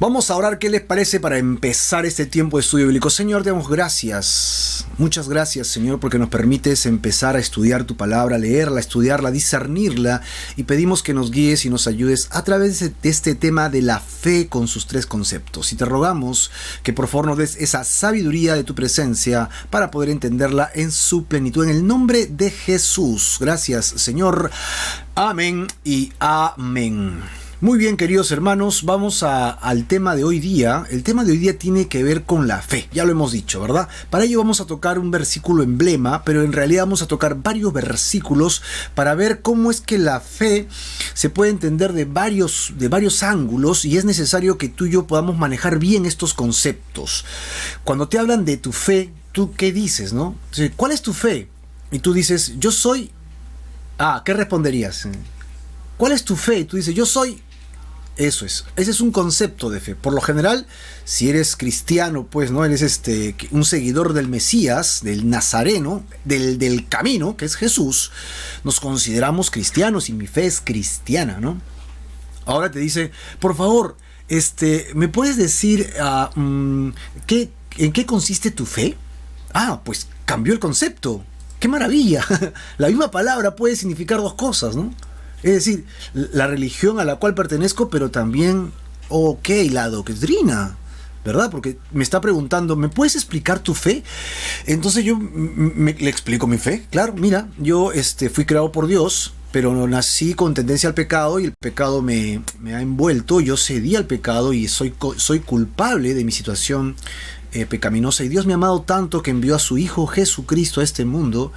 Vamos a orar, ¿qué les parece para empezar este tiempo de estudio bíblico? Señor, te damos gracias. Muchas gracias, Señor, porque nos permites empezar a estudiar tu palabra, leerla, estudiarla, discernirla, y pedimos que nos guíes y nos ayudes a través de este tema de la fe con sus tres conceptos. Y te rogamos que por favor nos des esa sabiduría de tu presencia para poder entenderla en su plenitud. En el nombre de Jesús. Gracias, Señor. Amén y amén. Muy bien, queridos hermanos, vamos al tema de hoy día. El tema de hoy día tiene que ver con la fe, ya lo hemos dicho, ¿verdad? Para ello vamos a tocar un versículo emblema, pero en realidad vamos a tocar varios versículos para ver cómo es que la fe se puede entender de varios ángulos, y es necesario que tú y yo podamos manejar bien estos conceptos. Cuando te hablan de tu fe, ¿tú qué dices, no? ¿Cuál es tu fe? Y tú dices, yo soy... ¿qué responderías? ¿Cuál es tu fe? Y tú dices, yo soy... Eso es, ese es un concepto de fe. Por lo general, si eres cristiano, pues no eres un seguidor del Mesías, del Nazareno, del camino, que es Jesús, nos consideramos cristianos y mi fe es cristiana, ¿no? Ahora te dice, por favor, ¿me puedes decir en qué consiste tu fe? Pues cambió el concepto. ¡Qué maravilla! La misma palabra puede significar dos cosas, ¿no? Es decir, la religión a la cual pertenezco, pero también, la doctrina, ¿verdad? Porque me está preguntando, ¿me puedes explicar tu fe? Entonces yo le explico mi fe. Claro, mira, yo fui creado por Dios, pero nací con tendencia al pecado y el pecado me ha envuelto. Yo cedí al pecado y soy culpable de mi situación pecaminosa. Y Dios me ha amado tanto que envió a su Hijo Jesucristo a este mundo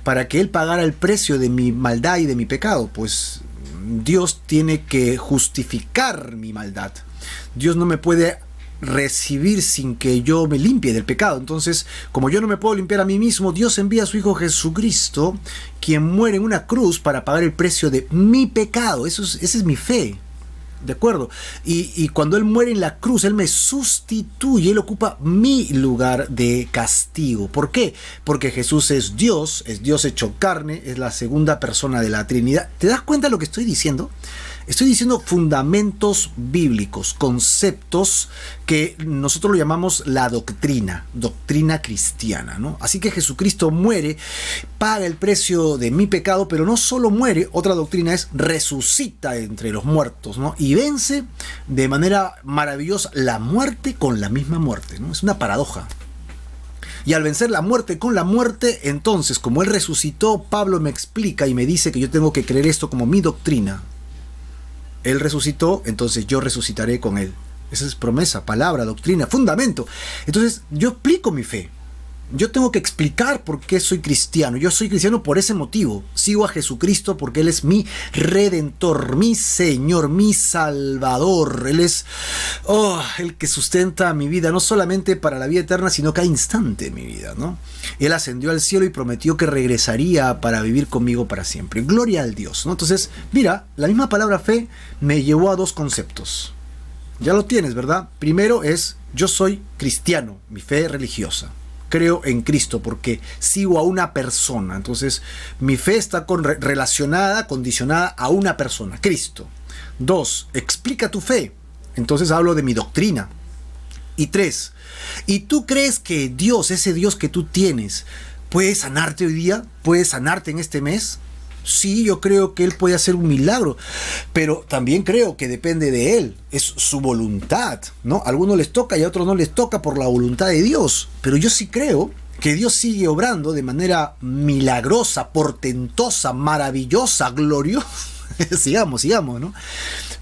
para que Él pagara el precio de mi maldad y de mi pecado. Pues Dios tiene que justificar mi maldad. Dios no me puede recibir sin que yo me limpie del pecado. Entonces, como yo no me puedo limpiar a mí mismo, Dios envía a su Hijo Jesucristo, quien muere en una cruz para pagar el precio de mi pecado. Esa es mi fe. ¿De acuerdo? Y cuando Él muere en la cruz, Él me sustituye, Él ocupa mi lugar de castigo. ¿Por qué? Porque Jesús es Dios hecho carne, es la segunda persona de la Trinidad. ¿Te das cuenta de lo que estoy diciendo? Estoy diciendo fundamentos bíblicos, conceptos que nosotros lo llamamos la doctrina cristiana, ¿no? Así que Jesucristo muere, paga el precio de mi pecado, pero no solo muere, otra doctrina es resucita entre los muertos, ¿no? Y vence de manera maravillosa la muerte con la misma muerte, ¿no? Es una paradoja. Y al vencer la muerte con la muerte, entonces, como Él resucitó, Pablo me explica y me dice que yo tengo que creer esto como mi doctrina. Él resucitó, entonces yo resucitaré con Él. Esa es promesa, palabra, doctrina, fundamento. Entonces yo explico mi fe. Yo tengo que explicar por qué soy cristiano. Yo soy cristiano por ese motivo. Sigo a Jesucristo porque Él es mi Redentor, mi Señor, mi Salvador. Él es el que sustenta mi vida, no solamente para la vida eterna, sino cada instante de mi vida, ¿no? Él ascendió al cielo y prometió que regresaría para vivir conmigo para siempre. Gloria al Dios, ¿no? Entonces, mira, la misma palabra fe me llevó a dos conceptos. Ya lo tienes, ¿verdad? Primero es, yo soy cristiano, mi fe religiosa. Creo en Cristo porque sigo a una persona. Entonces, mi fe está relacionada, condicionada a una persona, Cristo. 2, explica tu fe. Entonces hablo de mi doctrina. Y 3, ¿y tú crees que Dios, ese Dios que tú tienes, puede sanarte hoy día? ¿Puede sanarte en este mes? Sí, yo creo que Él puede hacer un milagro, pero también creo que depende de Él, es su voluntad, ¿no? A algunos les toca y a otros no les toca por la voluntad de Dios, pero yo sí creo que Dios sigue obrando de manera milagrosa, portentosa, maravillosa, gloriosa. sigamos, ¿no?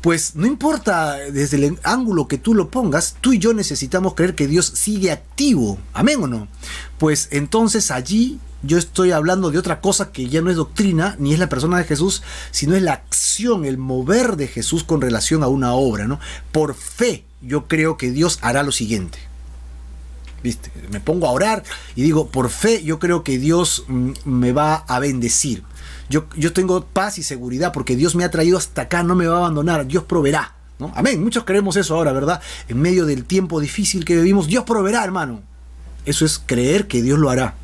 Pues no importa desde el ángulo que tú lo pongas, tú y yo necesitamos creer que Dios sigue activo, ¿amén o no? Pues entonces allí yo estoy hablando de otra cosa que ya no es doctrina, ni es la persona de Jesús, sino es la acción, el mover de Jesús con relación a una obra, ¿no? Por fe, yo creo que Dios hará lo siguiente. ¿Viste? Me pongo a orar y digo, por fe, yo creo que Dios me va a bendecir. Yo tengo paz y seguridad porque Dios me ha traído hasta acá, no me va a abandonar, Dios proveerá, ¿no? Amén, muchos creemos eso ahora, ¿verdad? En medio del tiempo difícil que vivimos, Dios proveerá, hermano. Eso es creer que Dios lo hará.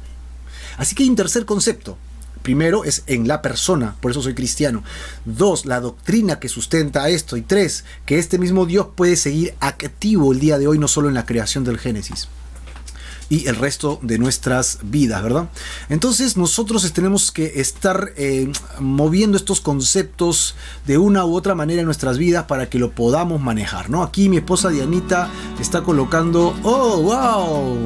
Así que hay un tercer concepto. Primero es en la persona, por eso soy cristiano. 2, la doctrina que sustenta esto. Y 3, que este mismo Dios puede seguir activo el día de hoy, no solo en la creación del Génesis y el resto de nuestras vidas, ¿verdad? Entonces nosotros tenemos que estar moviendo estos conceptos de una u otra manera en nuestras vidas para que lo podamos manejar, ¿no? Aquí mi esposa Dianita está colocando... ¡Oh, wow!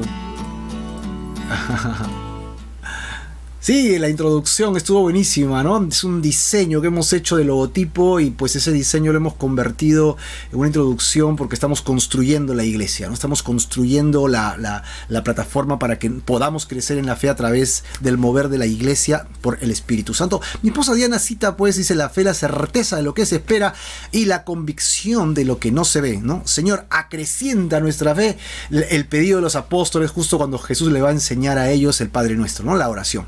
Sí, la introducción estuvo buenísima, ¿no? Es un diseño que hemos hecho de logotipo y pues ese diseño lo hemos convertido en una introducción porque estamos construyendo la iglesia, ¿no? Estamos construyendo la plataforma para que podamos crecer en la fe a través del mover de la iglesia por el Espíritu Santo. Mi esposa Diana cita, pues, dice: la fe, la certeza de lo que se espera y la convicción de lo que no se ve, ¿no? Señor, acrecienta nuestra fe. El pedido de los apóstoles justo cuando Jesús le va a enseñar a ellos el Padre Nuestro, ¿no? La oración.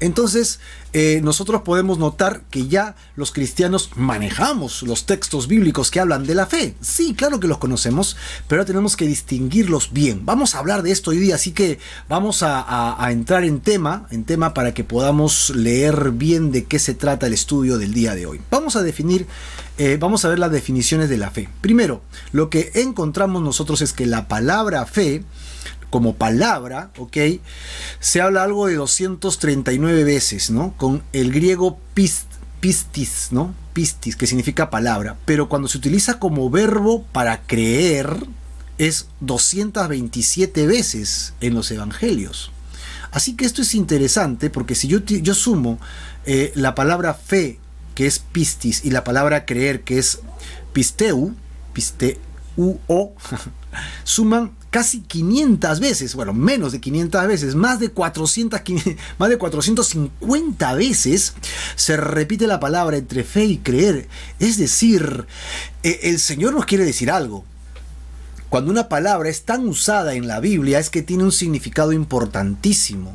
Entonces, nosotros podemos notar que ya los cristianos manejamos los textos bíblicos que hablan de la fe. Sí, claro que los conocemos, pero tenemos que distinguirlos bien. Vamos a hablar de esto hoy día, así que vamos a entrar en tema para que podamos leer bien de qué se trata el estudio del día de hoy. Vamos a ver las definiciones de la fe. Primero, lo que encontramos nosotros es que la palabra fe, como palabra, ¿ok? Se habla algo de 239 veces, ¿no? Con el griego pistis, ¿no? Pistis, que significa palabra. Pero cuando se utiliza como verbo para creer, es 227 veces en los evangelios. Así que esto es interesante porque si yo sumo la palabra fe, que es pistis, y la palabra creer, que es pisteu, suman casi 500 veces, bueno, menos de 500 veces, más de 450 veces se repite la palabra entre fe y creer. Es decir, el Señor nos quiere decir algo. Cuando una palabra es tan usada en la Biblia es que tiene un significado importantísimo.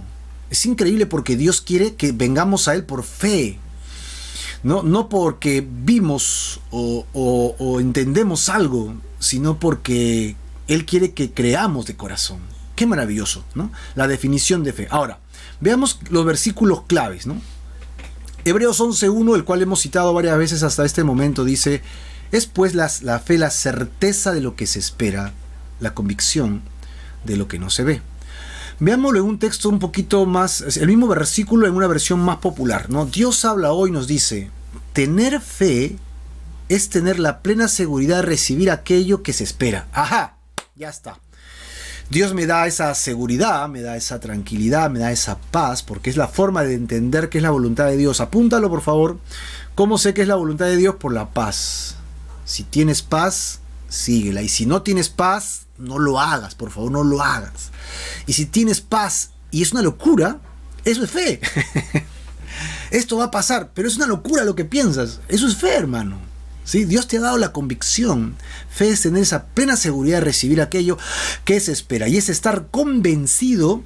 Es increíble porque Dios quiere que vengamos a Él por fe. No porque vimos o entendemos algo, sino porque Él quiere que creamos de corazón. Qué maravilloso, ¿no? La definición de fe. Ahora, veamos los versículos claves, ¿no? Hebreos 11:1, el cual hemos citado varias veces hasta este momento, dice: es pues la fe la certeza de lo que se espera, la convicción de lo que no se ve. Veámoslo en un texto un poquito más, el mismo versículo en una versión más popular, ¿no? Dios habla hoy y nos dice: tener fe es tener la plena seguridad de recibir aquello que se espera. ¡Ajá! Ya está. Dios me da esa seguridad, me da esa tranquilidad, me da esa paz, porque es la forma de entender qué es la voluntad de Dios. Apúntalo, por favor. ¿Cómo sé que es la voluntad de Dios? Por la paz. Si tienes paz, síguela. Y si no tienes paz, no lo hagas, por favor, no lo hagas. Y si tienes paz y es una locura, eso es fe. Esto va a pasar, pero es una locura lo que piensas. Eso es fe, hermano. ¿Sí? Dios te ha dado la convicción. Fe es tener esa plena seguridad de recibir aquello que se espera. Y es estar convencido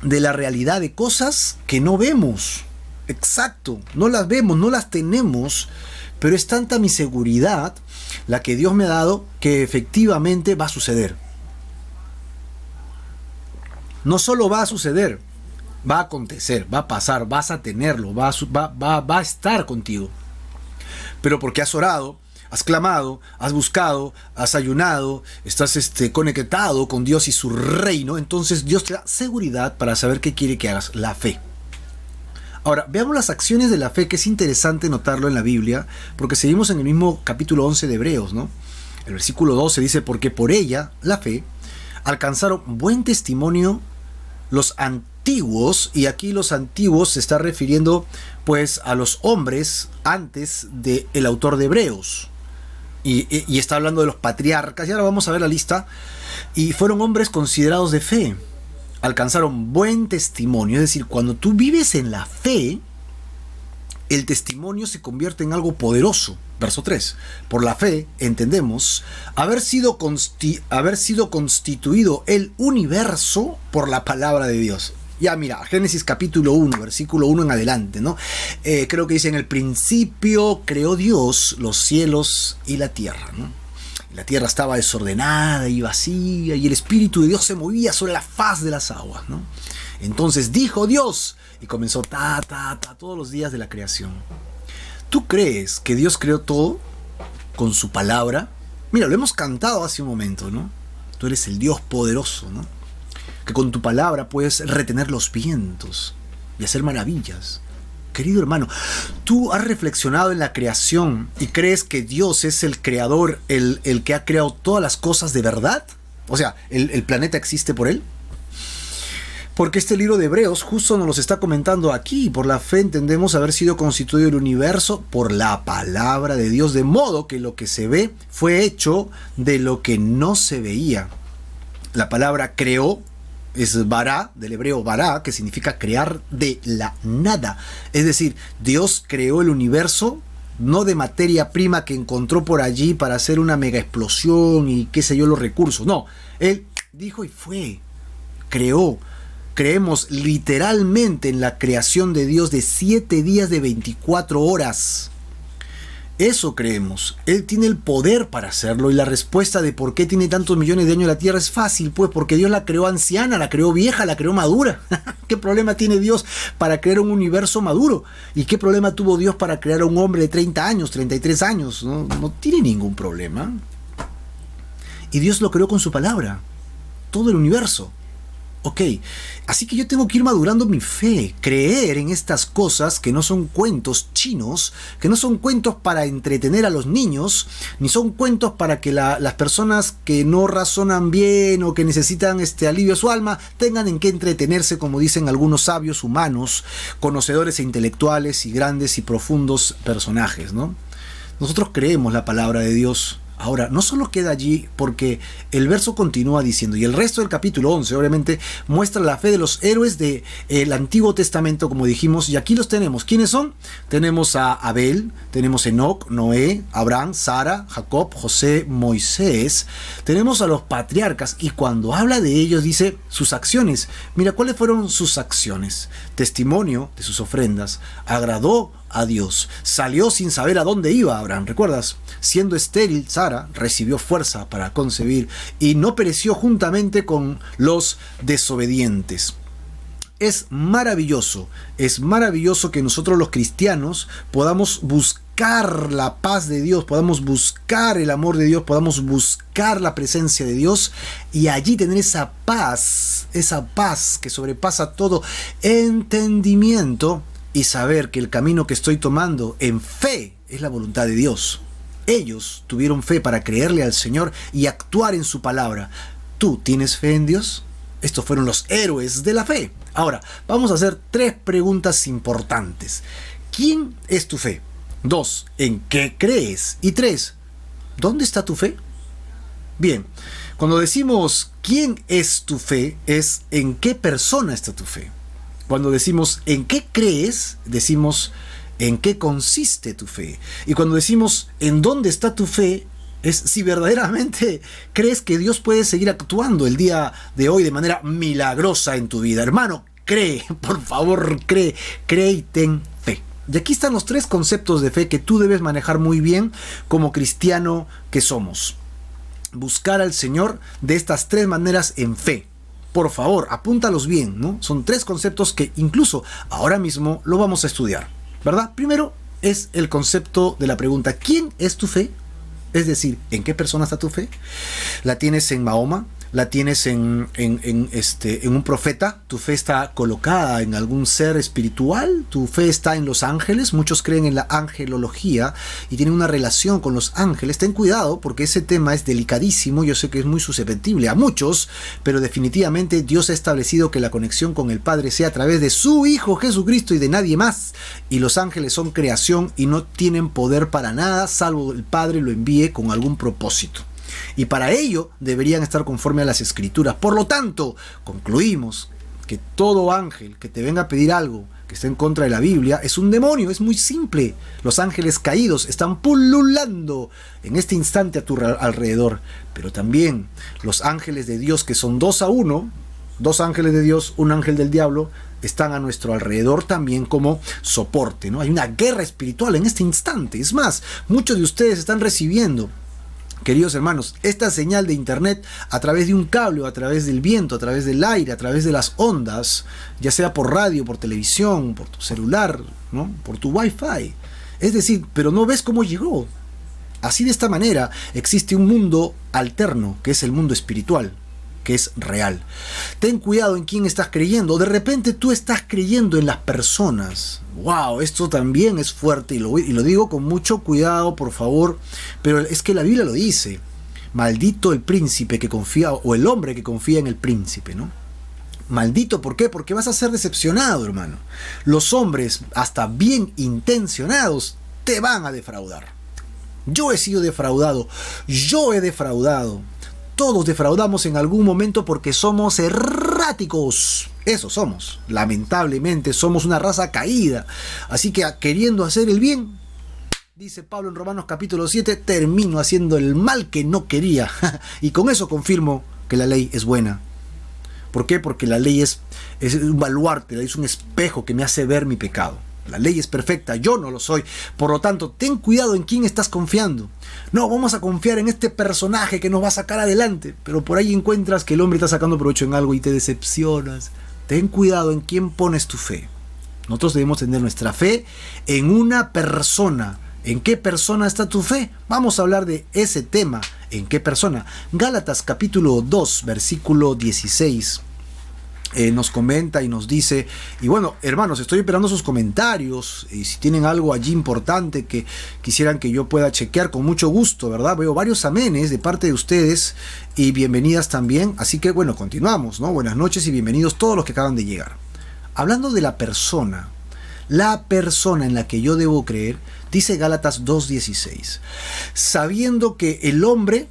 de la realidad de cosas que no vemos. Exacto. No las vemos, no las tenemos. Pero es tanta mi seguridad la que Dios me ha dado que efectivamente va a suceder. No solo va a suceder, va a acontecer, va a pasar, vas a tenerlo, va a estar contigo. Pero porque has orado, has clamado, has buscado, has ayunado, estás conectado con Dios y su reino, entonces Dios te da seguridad para saber qué quiere que hagas, la fe. Ahora, veamos las acciones de la fe, que es interesante notarlo en la Biblia, porque seguimos en el mismo capítulo 11 de Hebreos, ¿no? El versículo 12 dice: porque por ella, la fe, alcanzaron buen testimonio los antiguos, y aquí los antiguos se está refiriendo pues a los hombres antes del autor de Hebreos, y está hablando de los patriarcas, y ahora vamos a ver la lista, y fueron hombres considerados de fe, alcanzaron buen testimonio. Es decir, cuando tú vives en la fe, el testimonio se convierte en algo poderoso. Verso 3. Por la fe entendemos haber sido constituido el universo por la palabra de Dios. Ya mira, Génesis capítulo 1, versículo 1 en adelante, ¿no? Creo que dice: en el principio creó Dios los cielos y la tierra, ¿no? La tierra estaba desordenada y vacía, y el Espíritu de Dios se movía sobre la faz de las aguas, ¿no? Entonces dijo Dios, y comenzó todos los días de la creación. ¿Tú crees que Dios creó todo con su palabra? Mira, lo hemos cantado hace un momento, ¿no? Tú eres el Dios poderoso, ¿no? Que con tu palabra puedes retener los vientos y hacer maravillas. Querido hermano, ¿tú has reflexionado en la creación y crees que Dios es el creador, el que ha creado todas las cosas de verdad? O sea, ¿el planeta existe por él? Porque este libro de Hebreos justo nos los está comentando aquí. Por la fe entendemos haber sido constituido el universo por la palabra de Dios, de modo que lo que se ve fue hecho de lo que no se veía. La palabra creó es bara, del hebreo bara, que significa crear de la nada. Es decir, Dios creó el universo no de materia prima que encontró por allí para hacer una mega explosión y qué sé yo, los recursos. No, Él dijo y fue, creó. Creemos literalmente en la creación de Dios de 7 días de 24 horas. Eso creemos. Él tiene el poder para hacerlo, y la respuesta de por qué tiene tantos millones de años la Tierra es fácil, pues porque Dios la creó anciana, la creó vieja, la creó madura. ¿Qué problema tiene Dios para crear un universo maduro? ¿Y qué problema tuvo Dios para crear a un hombre de 30 años, 33 años? No tiene ningún problema. Y Dios lo creó con su palabra, todo el universo. Ok, así que yo tengo que ir madurando mi fe, creer en estas cosas que no son cuentos chinos, que no son cuentos para entretener a los niños, ni son cuentos para que las personas que no razonan bien o que necesitan alivio a su alma tengan en qué entretenerse, como dicen algunos sabios humanos, conocedores e intelectuales y grandes y profundos personajes, ¿no? Nosotros creemos la palabra de Dios. Ahora, no solo queda allí, porque el verso continúa diciendo, y el resto del capítulo 11 obviamente muestra la fe de los héroes del Antiguo Testamento, como dijimos, y aquí los tenemos. ¿Quiénes son? Tenemos a Abel, tenemos a Enoc, Noé, Abraham, Sara, Jacob, José, Moisés. Tenemos a los patriarcas, y cuando habla de ellos dice sus acciones. Mira, ¿cuáles fueron sus acciones? Testimonio de sus ofrendas, agradó a Dios, salió sin saber a dónde iba Abraham, ¿recuerdas? Siendo estéril, Sara recibió fuerza para concebir y no pereció juntamente con los desobedientes. Es maravilloso que nosotros los cristianos podamos buscar la paz de Dios, podamos buscar el amor de Dios, podamos buscar la presencia de Dios y allí tener esa paz que sobrepasa todo entendimiento, y saber que el camino que estoy tomando en fe es la voluntad de Dios. Ellos tuvieron fe para creerle al Señor y actuar en su palabra. ¿Tú tienes fe en Dios? Estos fueron los héroes de la fe. Ahora, vamos a hacer 3 preguntas importantes. ¿Quién es tu fe? 2. ¿En qué crees? Y 3. ¿Dónde está tu fe? Bien, cuando decimos ¿quién es tu fe? Es ¿en qué persona está tu fe? Cuando decimos ¿en qué crees? Decimos ¿en qué consiste tu fe? Y cuando decimos ¿en dónde está tu fe? Es si verdaderamente crees que Dios puede seguir actuando el día de hoy de manera milagrosa en tu vida. Hermano, cree, por favor, cree y ten fe. Y aquí están los 3 conceptos de fe que tú debes manejar muy bien como cristiano que somos. Buscar al Señor de estas 3 maneras en fe. Por favor, apúntalos bien, ¿no? Son 3 conceptos que incluso ahora mismo lo vamos a estudiar, ¿verdad? Primero es el concepto de la pregunta, ¿quién es tu fe? Es decir, ¿en qué persona está tu fe? ¿La tienes en Mahoma? ¿La tienes en un profeta? ¿Tu fe está colocada en algún ser espiritual? ¿Tu fe está en los ángeles? Muchos creen en la angelología y tienen una relación con los ángeles. Ten cuidado porque ese tema es delicadísimo. Yo sé que es muy susceptible a muchos, pero definitivamente Dios ha establecido que la conexión con el Padre sea a través de su Hijo Jesucristo y de nadie más. Y los ángeles son creación y no tienen poder para nada, salvo el Padre lo envíe con algún propósito. Y para ello deberían estar conforme a las Escrituras. Por lo tanto, concluimos que todo ángel que te venga a pedir algo que esté en contra de la Biblia es un demonio. Es muy simple. Los ángeles caídos están pululando en este instante a tu alrededor. Pero también los ángeles de Dios, que son 2 a 1, 2 ángeles de Dios, un ángel del diablo, están a nuestro alrededor también como soporte, ¿no? Hay una guerra espiritual en este instante. Es más, muchos de ustedes están recibiendo Queridos hermanos, esta señal de internet a través de un cable, o a través del viento, a través del aire, a través de las ondas, ya sea por radio, por televisión, por tu celular, ¿no? Por tu wifi. Es decir, pero no ves cómo llegó. Así, de esta manera existe un mundo alterno, que es el mundo espiritual, que es real. Ten cuidado en quién estás creyendo. De repente tú estás creyendo en las personas. Wow, esto también es fuerte y lo digo con mucho cuidado, por favor. Pero es que la Biblia lo dice. Maldito el príncipe que confía, o el hombre que confía en el príncipe, ¿no? Maldito, ¿por qué? Porque vas a ser decepcionado, hermano. Los hombres, hasta bien intencionados, te van a defraudar. Yo he sido defraudado. Yo he defraudado. Todos defraudamos en algún momento porque somos erráticos. Eso somos. Lamentablemente somos una raza caída. Así que queriendo hacer el bien, dice Pablo en Romanos capítulo 7, termino haciendo el mal que no quería. Y con eso confirmo que la ley es buena. ¿Por qué? Porque la ley es un baluarte, es un espejo que me hace ver mi pecado. La ley es perfecta, yo no lo soy. Por lo tanto, ten cuidado en quién estás confiando. No, vamos a confiar en este personaje que nos va a sacar adelante. Pero por ahí encuentras que el hombre está sacando provecho en algo y te decepcionas. Ten cuidado en quién pones tu fe. Nosotros debemos tener nuestra fe en una persona. ¿En qué persona está tu fe? Vamos a hablar de ese tema. ¿En qué persona? Gálatas capítulo 2, versículo 16. Nos comenta y nos dice, y bueno, hermanos, estoy esperando sus comentarios, y si tienen algo allí importante que quisieran que yo pueda chequear, con mucho gusto, ¿verdad? Veo varios amenes de parte de ustedes y bienvenidas también, así que bueno, continuamos, ¿no? Buenas noches y bienvenidos todos los que acaban de llegar. Hablando de la persona en la que yo debo creer, dice Gálatas 2:16, sabiendo que el hombre,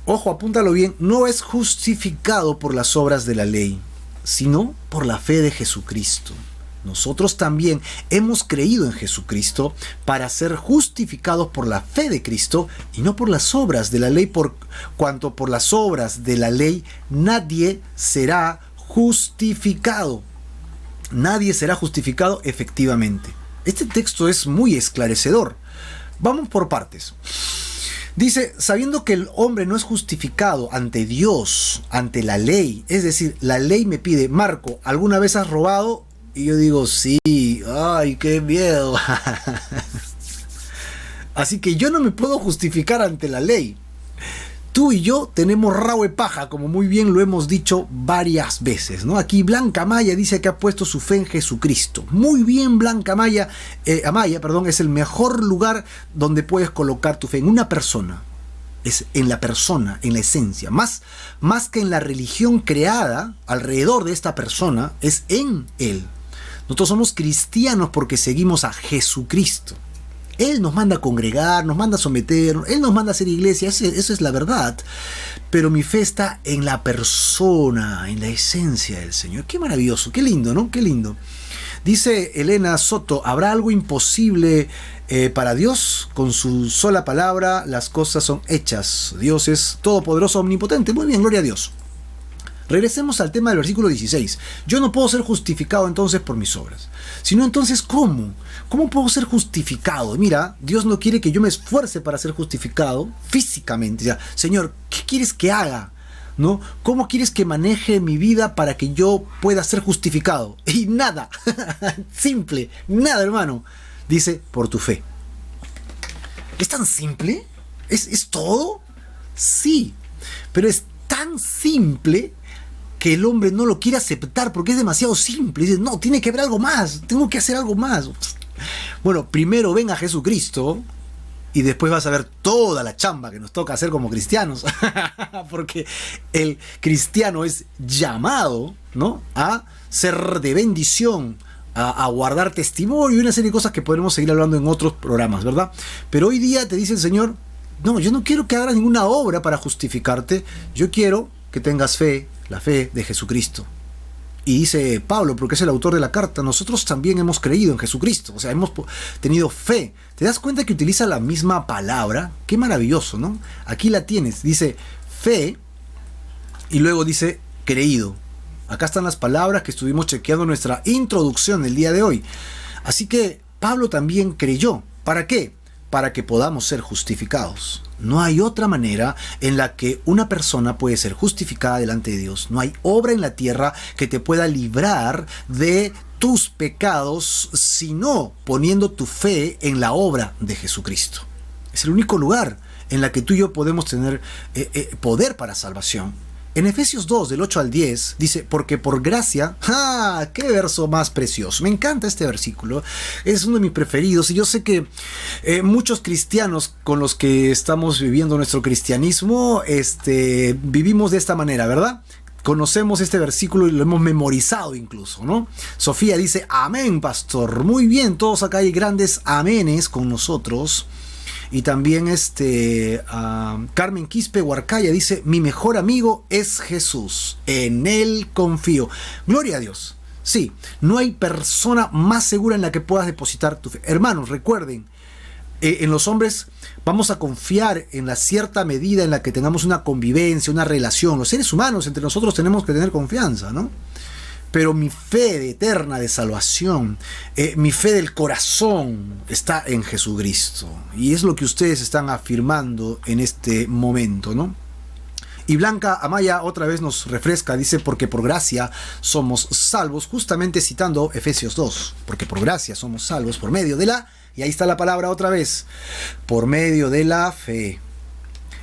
ojo, apúntalo bien, no es justificado por las obras de la ley, sino por la fe de Jesucristo. Nosotros también hemos creído en Jesucristo para ser justificados por la fe de Cristo y no por las obras de la ley, por cuanto por las obras de la ley nadie será justificado. Nadie será justificado efectivamente. Este texto es muy esclarecedor. Vamos por partes. Dice, sabiendo que el hombre no es justificado ante Dios, ante la ley, es decir, la ley me pide, Marco, ¿alguna vez has robado? Y yo digo, sí, ay, qué miedo. Así que yo no me puedo justificar ante la ley. Tú y yo tenemos rabo de paja, como muy bien lo hemos dicho varias veces, ¿no? Aquí Blanca Amaya dice que ha puesto su fe en Jesucristo. Muy bien, Blanca Amaya, es el mejor lugar donde puedes colocar tu fe, en una persona. Es en la persona, en la esencia. Más que en la religión creada alrededor de esta persona, es en Él. Nosotros somos cristianos porque seguimos a Jesucristo. Él nos manda a congregar, nos manda a someter, Él nos manda a hacer iglesia, eso es la verdad. Pero mi fe está en la persona, en la esencia del Señor. Qué maravilloso, qué lindo, ¿no? Qué lindo. Dice Elena Soto, ¿habrá algo imposible para Dios? Con su sola palabra las cosas son hechas. Dios es todopoderoso, omnipotente. Muy bien, gloria a Dios. Regresemos al tema del versículo 16. Yo no puedo ser justificado entonces por mis obras. Sino entonces, ¿cómo? ¿Cómo puedo ser justificado? Mira, Dios no quiere que yo me esfuerce para ser justificado físicamente. O sea, Señor, ¿qué quieres que haga? ¿No? ¿Cómo quieres que maneje mi vida para que yo pueda ser justificado? Y nada, simple, nada, hermano. Dice, por tu fe. ¿Es tan simple? ¿Es todo? Sí, pero es tan simple que el hombre no lo quiere aceptar porque es demasiado simple. Dice, no, tiene que haber algo más, tengo que hacer algo más. Bueno, primero ven a Jesucristo y después vas a ver toda la chamba que nos toca hacer como cristianos. Porque el cristiano es llamado, ¿no?, a ser de bendición, a guardar testimonio y una serie de cosas que podremos seguir hablando en otros programas, ¿verdad? Pero hoy día te dice el Señor, no, yo no quiero que hagas ninguna obra para justificarte, yo quiero que tengas fe, la fe de Jesucristo. Y dice Pablo, porque es el autor de la carta, nosotros también hemos creído en Jesucristo, o sea, hemos tenido fe. ¿Te das cuenta que utiliza la misma palabra? Qué maravilloso, ¿no? Aquí la tienes, dice fe y luego dice creído. Acá están las palabras que estuvimos chequeando en nuestra introducción el día de hoy. Así que Pablo también creyó. ¿Para qué? para que podamos ser justificados. No hay otra manera en la que una persona puede ser justificada delante de Dios. No hay obra en la tierra que te pueda librar de tus pecados, sino poniendo tu fe en la obra de Jesucristo. Es el único lugar en la que tú y yo podemos tener poder para salvación. En Efesios 2, del 8 al 10, dice, porque por gracia, ¡ah! ¡Qué verso más precioso! Me encanta este versículo, es uno de mis preferidos, y yo sé que muchos cristianos con los que estamos viviendo nuestro cristianismo, vivimos de esta manera, ¿verdad? Conocemos este versículo y lo hemos memorizado incluso, ¿no? Sofía dice, amén, pastor. Muy bien, todos acá hay grandes amenes con nosotros. Y también Carmen Quispe Huarcaya dice, mi mejor amigo es Jesús, en él confío. Gloria a Dios. Sí, no hay persona más segura en la que puedas depositar tu fe. Hermanos, recuerden, en los hombres vamos a confiar en la cierta medida en la que tengamos una convivencia, una relación. Los seres humanos entre nosotros tenemos que tener confianza, ¿no? Pero mi fe eterna de salvación, mi fe del corazón está en Jesucristo. Y es lo que ustedes están afirmando en este momento, ¿no? Y Blanca Amaya otra vez nos refresca, dice, porque por gracia somos salvos, justamente citando Efesios 2, porque por gracia somos salvos por medio de la, y ahí está la palabra otra vez, por medio de la fe.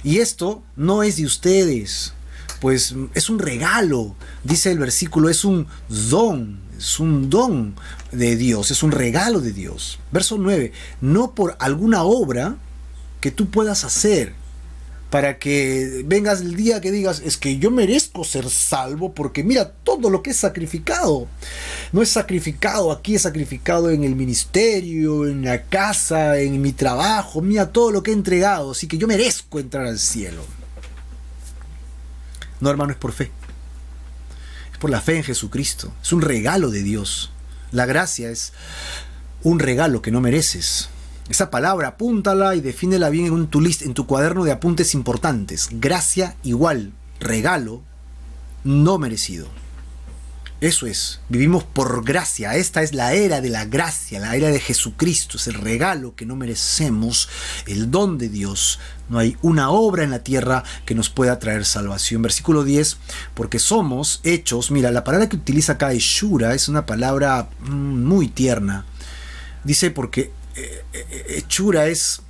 Y esto no es de ustedes, pues es un regalo, dice el versículo, es un don de Dios, es un regalo de Dios. Verso 9, no por alguna obra que tú puedas hacer, para que vengas el día que digas, es que yo merezco ser salvo, porque mira todo lo que he sacrificado. No he sacrificado aquí, he sacrificado en el ministerio, en la casa, en mi trabajo, mira todo lo que he entregado, así que yo merezco entrar al cielo. No, hermano, es por fe. Es por la fe en Jesucristo. Es un regalo de Dios. La gracia es un regalo que no mereces. Esa palabra, apúntala y defínela bien en tu cuaderno de apuntes importantes. Gracia igual, regalo no merecido. Eso es, vivimos por gracia. Esta es la era de la gracia, la era de Jesucristo. Es el regalo que no merecemos, el don de Dios. No hay una obra en la tierra que nos pueda traer salvación. Versículo 10, porque somos hechos, mira, la palabra que utiliza acá Shura es una palabra muy tierna. Dice porque hechura es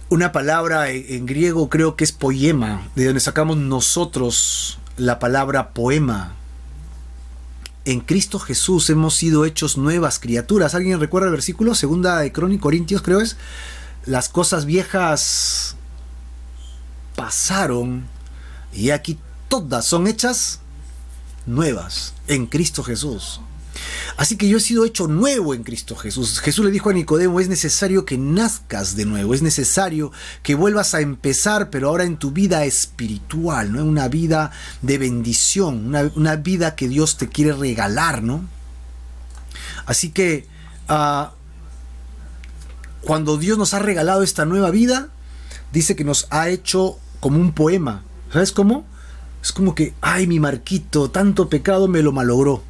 una palabra en griego, creo que es poema, de donde sacamos nosotros la palabra poema. En Cristo Jesús hemos sido hechos nuevas criaturas. ¿Alguien recuerda el versículo? Segunda de Corintios, creo es. Las cosas viejas pasaron y aquí todas son hechas nuevas en Cristo Jesús. Así que yo he sido hecho nuevo en Cristo Jesús. Jesús le dijo a Nicodemo, es necesario que nazcas de nuevo, es necesario que vuelvas a empezar, pero ahora en tu vida espiritual, ¿no? Una vida de bendición, una vida que Dios te quiere regalar, ¿no? Así que cuando Dios nos ha regalado esta nueva vida, dice que nos ha hecho como un poema. ¿Sabes cómo? Es como que, ay, mi Marquito, tanto pecado me lo malogró.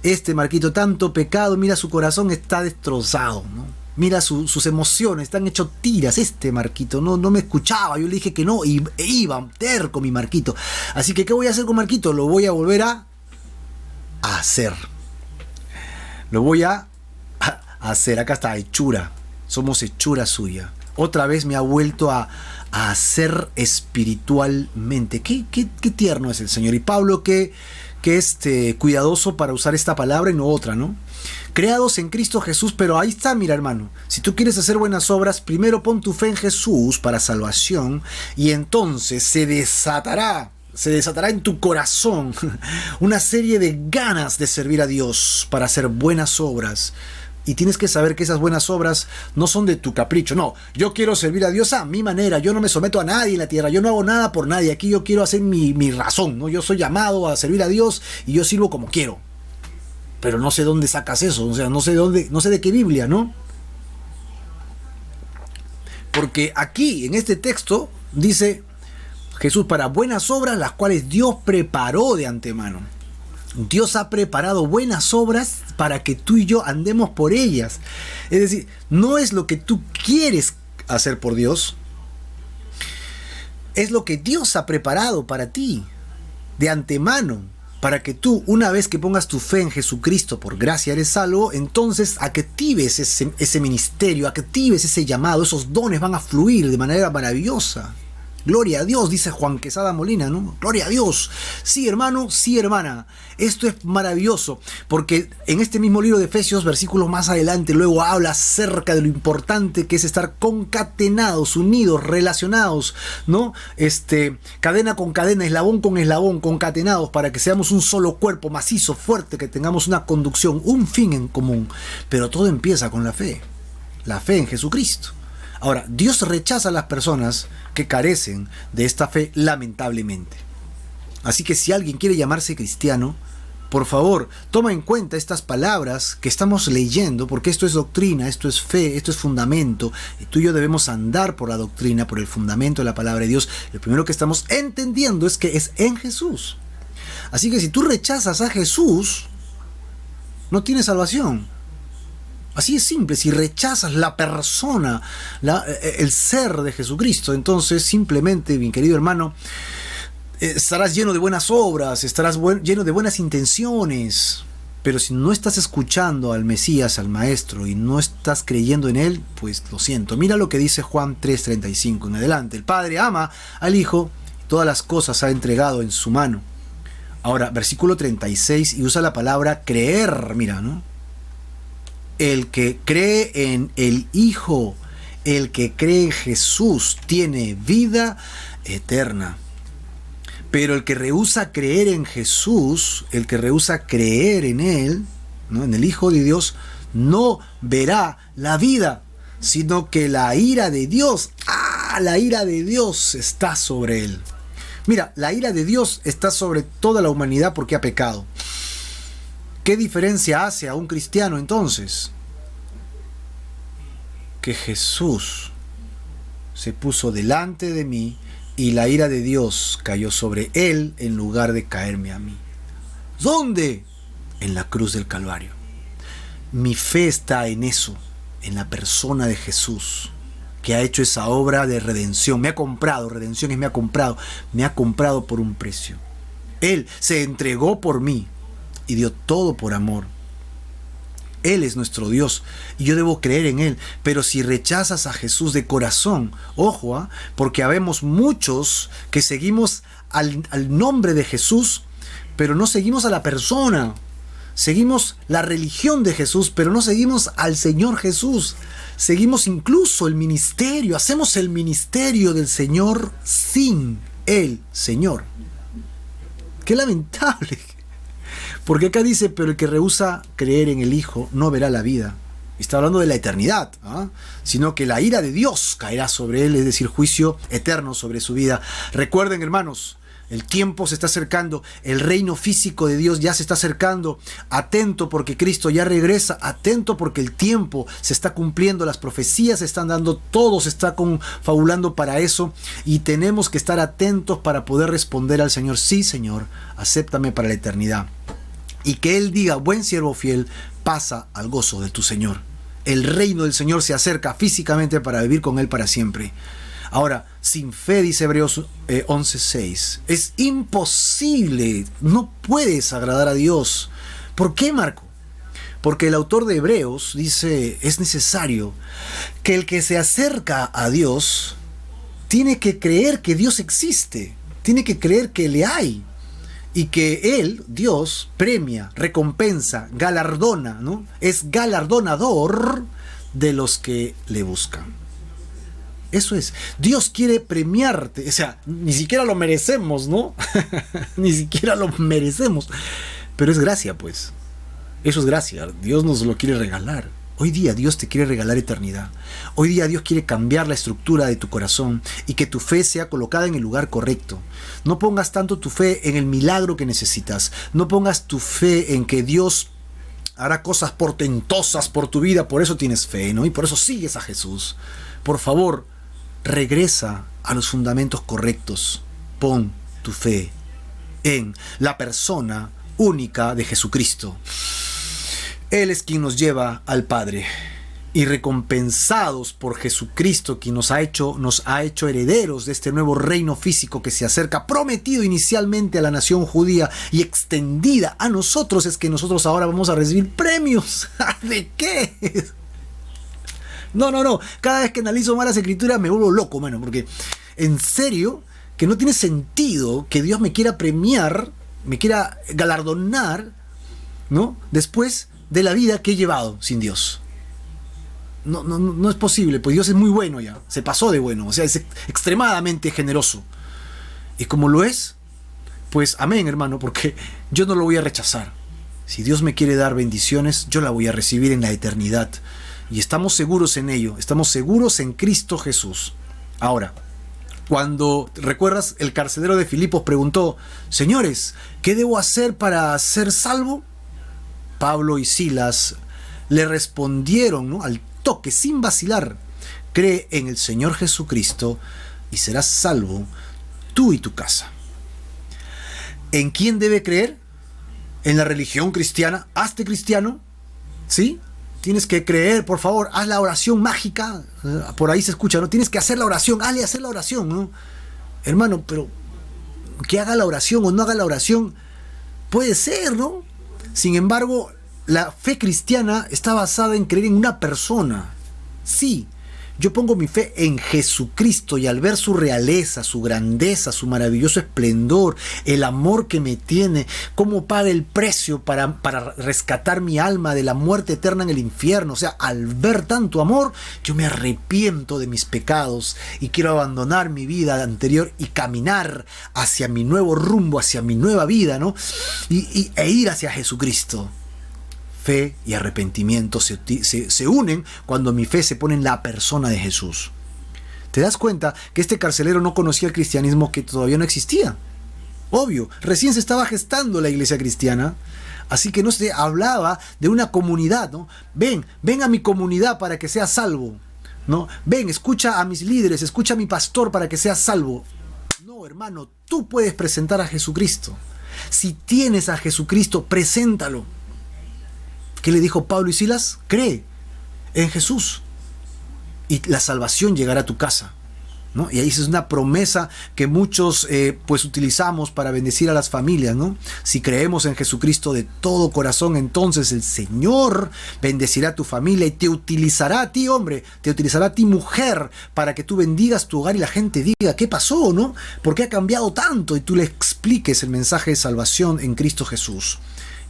Este Marquito, tanto pecado, mira su corazón está destrozado, ¿no? Mira sus emociones, están hechos tiras. Este Marquito no me escuchaba, yo le dije que no, y iba terco mi Marquito. Así que, ¿qué voy a hacer con Marquito? Lo voy a volver a hacer. Lo voy a hacer. Acá está, hechura. Somos hechura suya. Otra vez me ha vuelto a hacer espiritualmente. Qué tierno es el Señor. Y Pablo, que es cuidadoso para usar esta palabra y no otra, ¿no? Creados en Cristo Jesús, pero ahí está, mira hermano, si tú quieres hacer buenas obras, primero pon tu fe en Jesús para salvación y entonces se desatará en tu corazón una serie de ganas de servir a Dios para hacer buenas obras. Y tienes que saber que esas buenas obras no son de tu capricho. No, yo quiero servir a Dios a mi manera. Yo no me someto a nadie en la tierra. Yo no hago nada por nadie. Aquí yo quiero hacer mi razón, ¿no? Yo soy llamado a servir a Dios y yo sirvo como quiero. Pero no sé dónde sacas eso. O sea, no sé de qué Biblia, ¿no? Porque aquí, en este texto, dice Jesús para buenas obras, las cuales Dios preparó de antemano. Dios ha preparado buenas obras para que tú y yo andemos por ellas. Es decir, no es lo que tú quieres hacer por Dios, es lo que Dios ha preparado para ti de antemano, para que tú, una vez que pongas tu fe en Jesucristo, por gracia eres salvo, entonces actives ese ministerio, actives ese llamado, esos dones van a fluir de manera maravillosa. Gloria a Dios, dice Juan Quesada Molina, ¿no? Gloria a Dios. Sí, hermano, sí, hermana. Esto es maravilloso, porque en este mismo libro de Efesios, versículos más adelante, luego habla acerca de lo importante que es estar concatenados, unidos, relacionados, ¿no? Cadena con cadena, eslabón con eslabón, concatenados, para que seamos un solo cuerpo macizo, fuerte, que tengamos una conducción, un fin en común. Pero todo empieza con la fe en Jesucristo. Ahora, Dios rechaza a las personas que carecen de esta fe, lamentablemente. Así que si alguien quiere llamarse cristiano, por favor, toma en cuenta estas palabras que estamos leyendo, porque esto es doctrina, esto es fe, esto es fundamento. Y tú y yo debemos andar por la doctrina, por el fundamento de la palabra de Dios. Lo primero que estamos entendiendo es que es en Jesús. Así que si tú rechazas a Jesús, no tienes salvación. Así es simple. Si rechazas la persona, el ser de Jesucristo, entonces simplemente, mi querido hermano, estarás lleno de buenas obras, estarás lleno de buenas intenciones, pero si no estás escuchando al Mesías, al Maestro, y no estás creyendo en Él, pues lo siento. Mira lo que dice Juan 3:35 en adelante. El Padre ama al Hijo y todas las cosas ha entregado en su mano. Ahora, versículo 36, y usa la palabra creer, mira, ¿no? El que cree en el Hijo, el que cree en Jesús, tiene vida eterna. Pero el que rehúsa creer en Jesús, el que rehúsa creer en Él, ¿no? En el Hijo de Dios, no verá la vida, sino que la ira de Dios, la ira de Dios está sobre él. Mira, la ira de Dios está sobre toda la humanidad porque ha pecado. ¿Qué diferencia hace a un cristiano entonces? Que Jesús se puso delante de mí y la ira de Dios cayó sobre él en lugar de caerme a mí. ¿Dónde? En la cruz del Calvario. Mi fe está en eso, en la persona de Jesús, que ha hecho esa obra de redención. Me ha comprado, redención es me ha comprado por un precio. Él se entregó por mí y dio todo por amor. Él es nuestro Dios y yo debo creer en Él. Pero si rechazas a Jesús de corazón, ojo, porque habemos muchos que seguimos al nombre de Jesús, pero no seguimos a la persona. Seguimos la religión de Jesús, pero no seguimos al Señor Jesús. Seguimos incluso el ministerio, hacemos el ministerio del Señor sin el Señor. Qué lamentable. Porque acá dice, pero el que rehúsa creer en el Hijo no verá la vida. Está hablando de la eternidad, sino que la ira de Dios caerá sobre él, es decir, juicio eterno sobre su vida. Recuerden, hermanos, el tiempo se está acercando, el reino físico de Dios ya se está acercando. Atento porque Cristo ya regresa, atento porque el tiempo se está cumpliendo, las profecías se están dando, todo se está confabulando para eso y tenemos que estar atentos para poder responder al Señor, sí Señor, acéptame para la eternidad. Y que Él diga, buen siervo fiel, pasa al gozo de tu Señor. El reino del Señor se acerca físicamente para vivir con Él para siempre. Ahora, sin fe, dice Hebreos 11:6, es imposible, no puedes agradar a Dios. ¿Por qué, Marco? Porque el autor de Hebreos dice, es necesario que el que se acerca a Dios tiene que creer que Dios existe, tiene que creer que le hay. Y que Él, Dios, premia, recompensa, galardona, ¿no? Es galardonador de los que le buscan. Eso es. Dios quiere premiarte. O sea, ni siquiera lo merecemos, ¿no? Ni siquiera lo merecemos. Pero es gracia, pues. Eso es gracia. Dios nos lo quiere regalar. Hoy día Dios te quiere regalar eternidad. Hoy día Dios quiere cambiar la estructura de tu corazón y que tu fe sea colocada en el lugar correcto. No pongas tanto tu fe en el milagro que necesitas. No pongas tu fe en que Dios hará cosas portentosas por tu vida. Por eso tienes fe, ¿no? Y por eso sigues a Jesús. Por favor, regresa a los fundamentos correctos. Pon tu fe en la persona única de Jesucristo. Él es quien nos lleva al Padre. Y recompensados por Jesucristo, quien nos ha hecho herederos de este nuevo reino físico que se acerca, prometido inicialmente a la nación judía y extendida a nosotros, es que nosotros ahora vamos a recibir premios. ¿De qué? No. Cada vez que analizo malas escrituras me vuelvo loco, mano, porque en serio que no tiene sentido que Dios me quiera premiar, me quiera galardonar, ¿no? Después de la vida que he llevado sin Dios. No es posible, pues Dios es muy bueno ya, se pasó de bueno, o sea, es extremadamente generoso. Y como lo es, pues amén, hermano, porque yo no lo voy a rechazar. Si Dios me quiere dar bendiciones, yo la voy a recibir en la eternidad. Y estamos seguros en ello, estamos seguros en Cristo Jesús. Ahora, cuando, ¿recuerdas? El carcelero de Filipos preguntó: señores, ¿qué debo hacer para ser salvo? Pablo y Silas le respondieron, ¿no?, al toque, sin vacilar: cree en el Señor Jesucristo y serás salvo tú y tu casa. ¿En quién debe creer? ¿En la religión cristiana? Hazte cristiano, ¿sí? Tienes que creer, por favor, haz la oración mágica, por ahí se escucha, ¿no? Tienes que hacer la oración, hacer la oración, ¿no? Hermano, pero que haga la oración o no haga la oración, puede ser, ¿no? Sin embargo, la fe cristiana está basada en creer en una persona. Sí, yo pongo mi fe en Jesucristo, y al ver su realeza, su grandeza, su maravilloso esplendor, el amor que me tiene, cómo paga el precio para rescatar mi alma de la muerte eterna en el infierno, o sea, al ver tanto amor, yo me arrepiento de mis pecados y quiero abandonar mi vida anterior y caminar hacia mi nuevo rumbo, hacia mi nueva vida, ¿no? E ir hacia Jesucristo. Fe y arrepentimiento se unen cuando mi fe se pone en la persona de Jesús. ¿Te das cuenta que este carcelero no conocía el cristianismo, que todavía no existía? Obvio, recién se estaba gestando la iglesia cristiana, así que no se hablaba de una comunidad, ¿no? Ven a mi comunidad para que seas salvo, ¿no? Ven, escucha a mis líderes, escucha a mi pastor para que seas salvo. No, hermano, tú puedes presentar a Jesucristo. Si tienes a Jesucristo, preséntalo. ¿Qué le dijo Pablo y Silas? Cree en Jesús y la salvación llegará a tu casa, ¿no? Y ahí es una promesa que muchos pues utilizamos para bendecir a las familias, ¿no? Si creemos en Jesucristo de todo corazón, entonces el Señor bendecirá a tu familia y te utilizará a ti, hombre, te utilizará a ti, mujer, para que tú bendigas tu hogar y la gente diga: ¿qué pasó, no? ¿Por qué ha cambiado tanto? Y tú le expliques el mensaje de salvación en Cristo Jesús.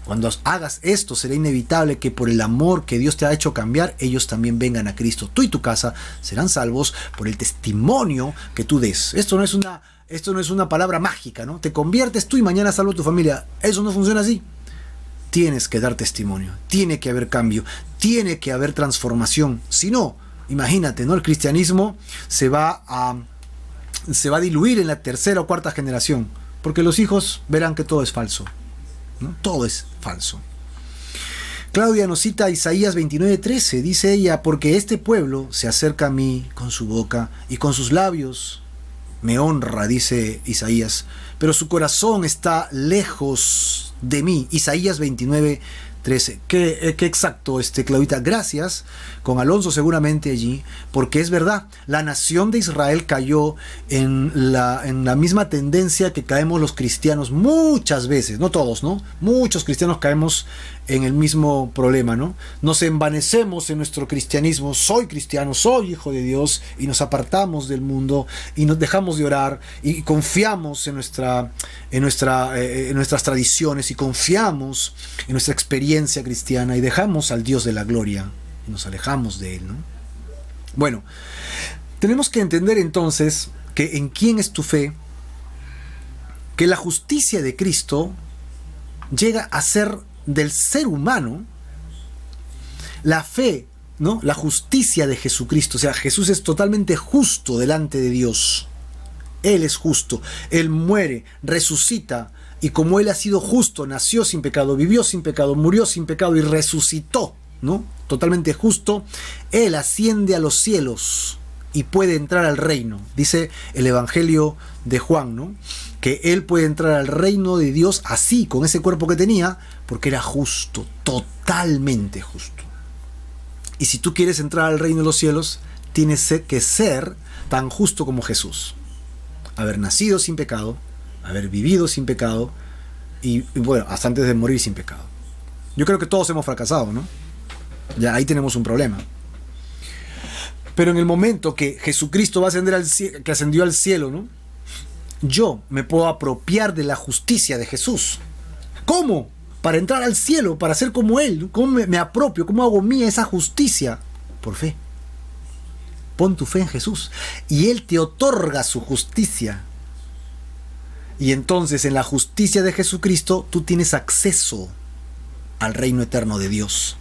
Cuando hagas esto, será inevitable que por el amor que Dios te ha hecho cambiar, ellos también vengan a Cristo. Tú y tu casa serán salvos por el testimonio que tú des. Esto no es una palabra mágica, ¿no? Te conviertes tú y mañana salvo tu familia. Eso no funciona así. Tienes que dar testimonio, tiene que haber cambio, tiene que haber transformación. Si no, imagínate, ¿no? El cristianismo se va a diluir en la tercera o cuarta generación, porque los hijos verán que todo es falso, ¿no? Todo es falso. Claudia nos cita Isaías 29:13, dice ella: porque este pueblo se acerca a mí con su boca y con sus labios me honra, dice Isaías, pero su corazón está lejos de mí. Isaías 29:13. Qué exacto, Claudita. Gracias, con Alonso seguramente allí, porque es verdad, la nación de Israel cayó en la misma tendencia que caemos los cristianos muchas veces, no todos, ¿no? Muchos cristianos caemos en el mismo problema, ¿no? Nos envanecemos en nuestro cristianismo: soy cristiano, soy hijo de Dios, y nos apartamos del mundo y nos dejamos de orar y confiamos en nuestras tradiciones y confiamos en nuestra experiencia cristiana y dejamos al Dios de la gloria y nos alejamos de Él, ¿no? Bueno, tenemos que entender entonces que en quién es tu fe, que la justicia de Cristo llega a ser del ser humano, la fe, ¿no? La justicia de Jesucristo. O sea, Jesús es totalmente justo delante de Dios. Él es justo, Él muere, resucita, y como Él ha sido justo, nació sin pecado, vivió sin pecado, murió sin pecado y resucitó, ¿no? Totalmente justo, Él asciende a los cielos y puede entrar al reino. Dice el Evangelio de Juan, ¿no? que él puede entrar al reino de Dios así, con ese cuerpo que tenía, porque era justo, totalmente justo. Y si tú quieres entrar al reino de los cielos, tienes que ser tan justo como Jesús. Haber nacido sin pecado, haber vivido sin pecado, y bueno, hasta antes de morir sin pecado. Yo creo que todos hemos fracasado, ¿no? Ya ahí tenemos un problema. Pero en el momento que Jesucristo va a ascender al cielo, que ascendió al cielo, ¿no? Yo me puedo apropiar de la justicia de Jesús. ¿Cómo? Para entrar al cielo, para ser como Él. ¿Cómo me apropio? ¿Cómo hago mía esa justicia? Por fe. Pon tu fe en Jesús. Y Él te otorga su justicia. Y entonces en la justicia de Jesucristo tú tienes acceso al reino eterno de Dios,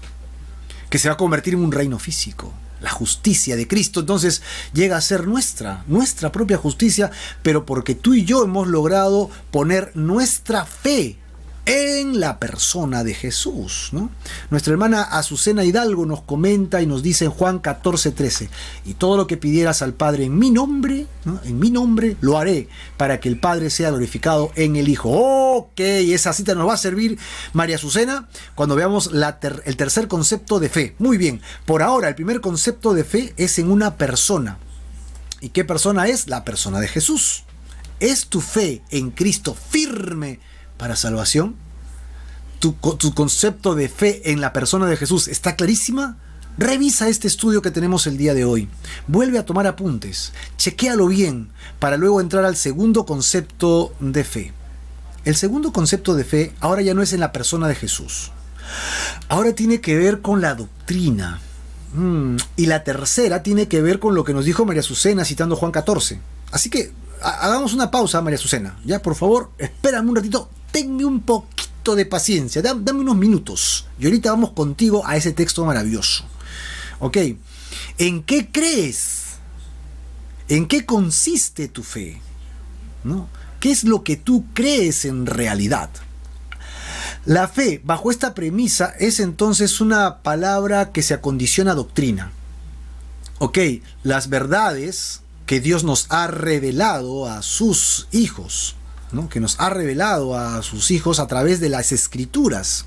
que se va a convertir en un reino físico. La justicia de Cristo entonces llega a ser nuestra propia justicia, pero porque tú y yo hemos logrado poner nuestra fe en la persona de Jesús, ¿no? Nuestra hermana Azucena Hidalgo nos comenta y nos dice en Juan 14:13: y todo lo que pidieras al Padre en mi nombre, ¿no? En mi nombre lo haré, para que el Padre sea glorificado en el Hijo. Ok, esa cita nos va a servir, María Azucena, cuando veamos el tercer concepto de fe. Muy bien, por ahora el primer concepto de fe es en una persona. ¿Y qué persona es? La persona de Jesús. ¿Es tu fe en Cristo firme para salvación? ¿Tu concepto de fe en la persona de Jesús está clarísima? Revisa este estudio que tenemos el día de hoy. Vuelve a tomar apuntes. Chequéalo bien para luego entrar al segundo concepto de fe. El segundo concepto de fe ahora ya no es en la persona de Jesús. Ahora tiene que ver con la doctrina. Y la tercera tiene que ver con lo que nos dijo María Azucena citando Juan 14. Así que hagamos una pausa, María Azucena. Ya, por favor, espérame un ratito. Tenme un poquito de paciencia, dame unos minutos. Y ahorita vamos contigo a ese texto maravilloso. Ok, ¿en qué crees? ¿En qué consiste tu fe? ¿No? ¿Qué es lo que tú crees en realidad? La fe, bajo esta premisa, es entonces una palabra que se acondiciona a doctrina. Ok, las verdades que Dios nos ha revelado a sus hijos, ¿no? Que nos ha revelado a sus hijos a través de las Escrituras.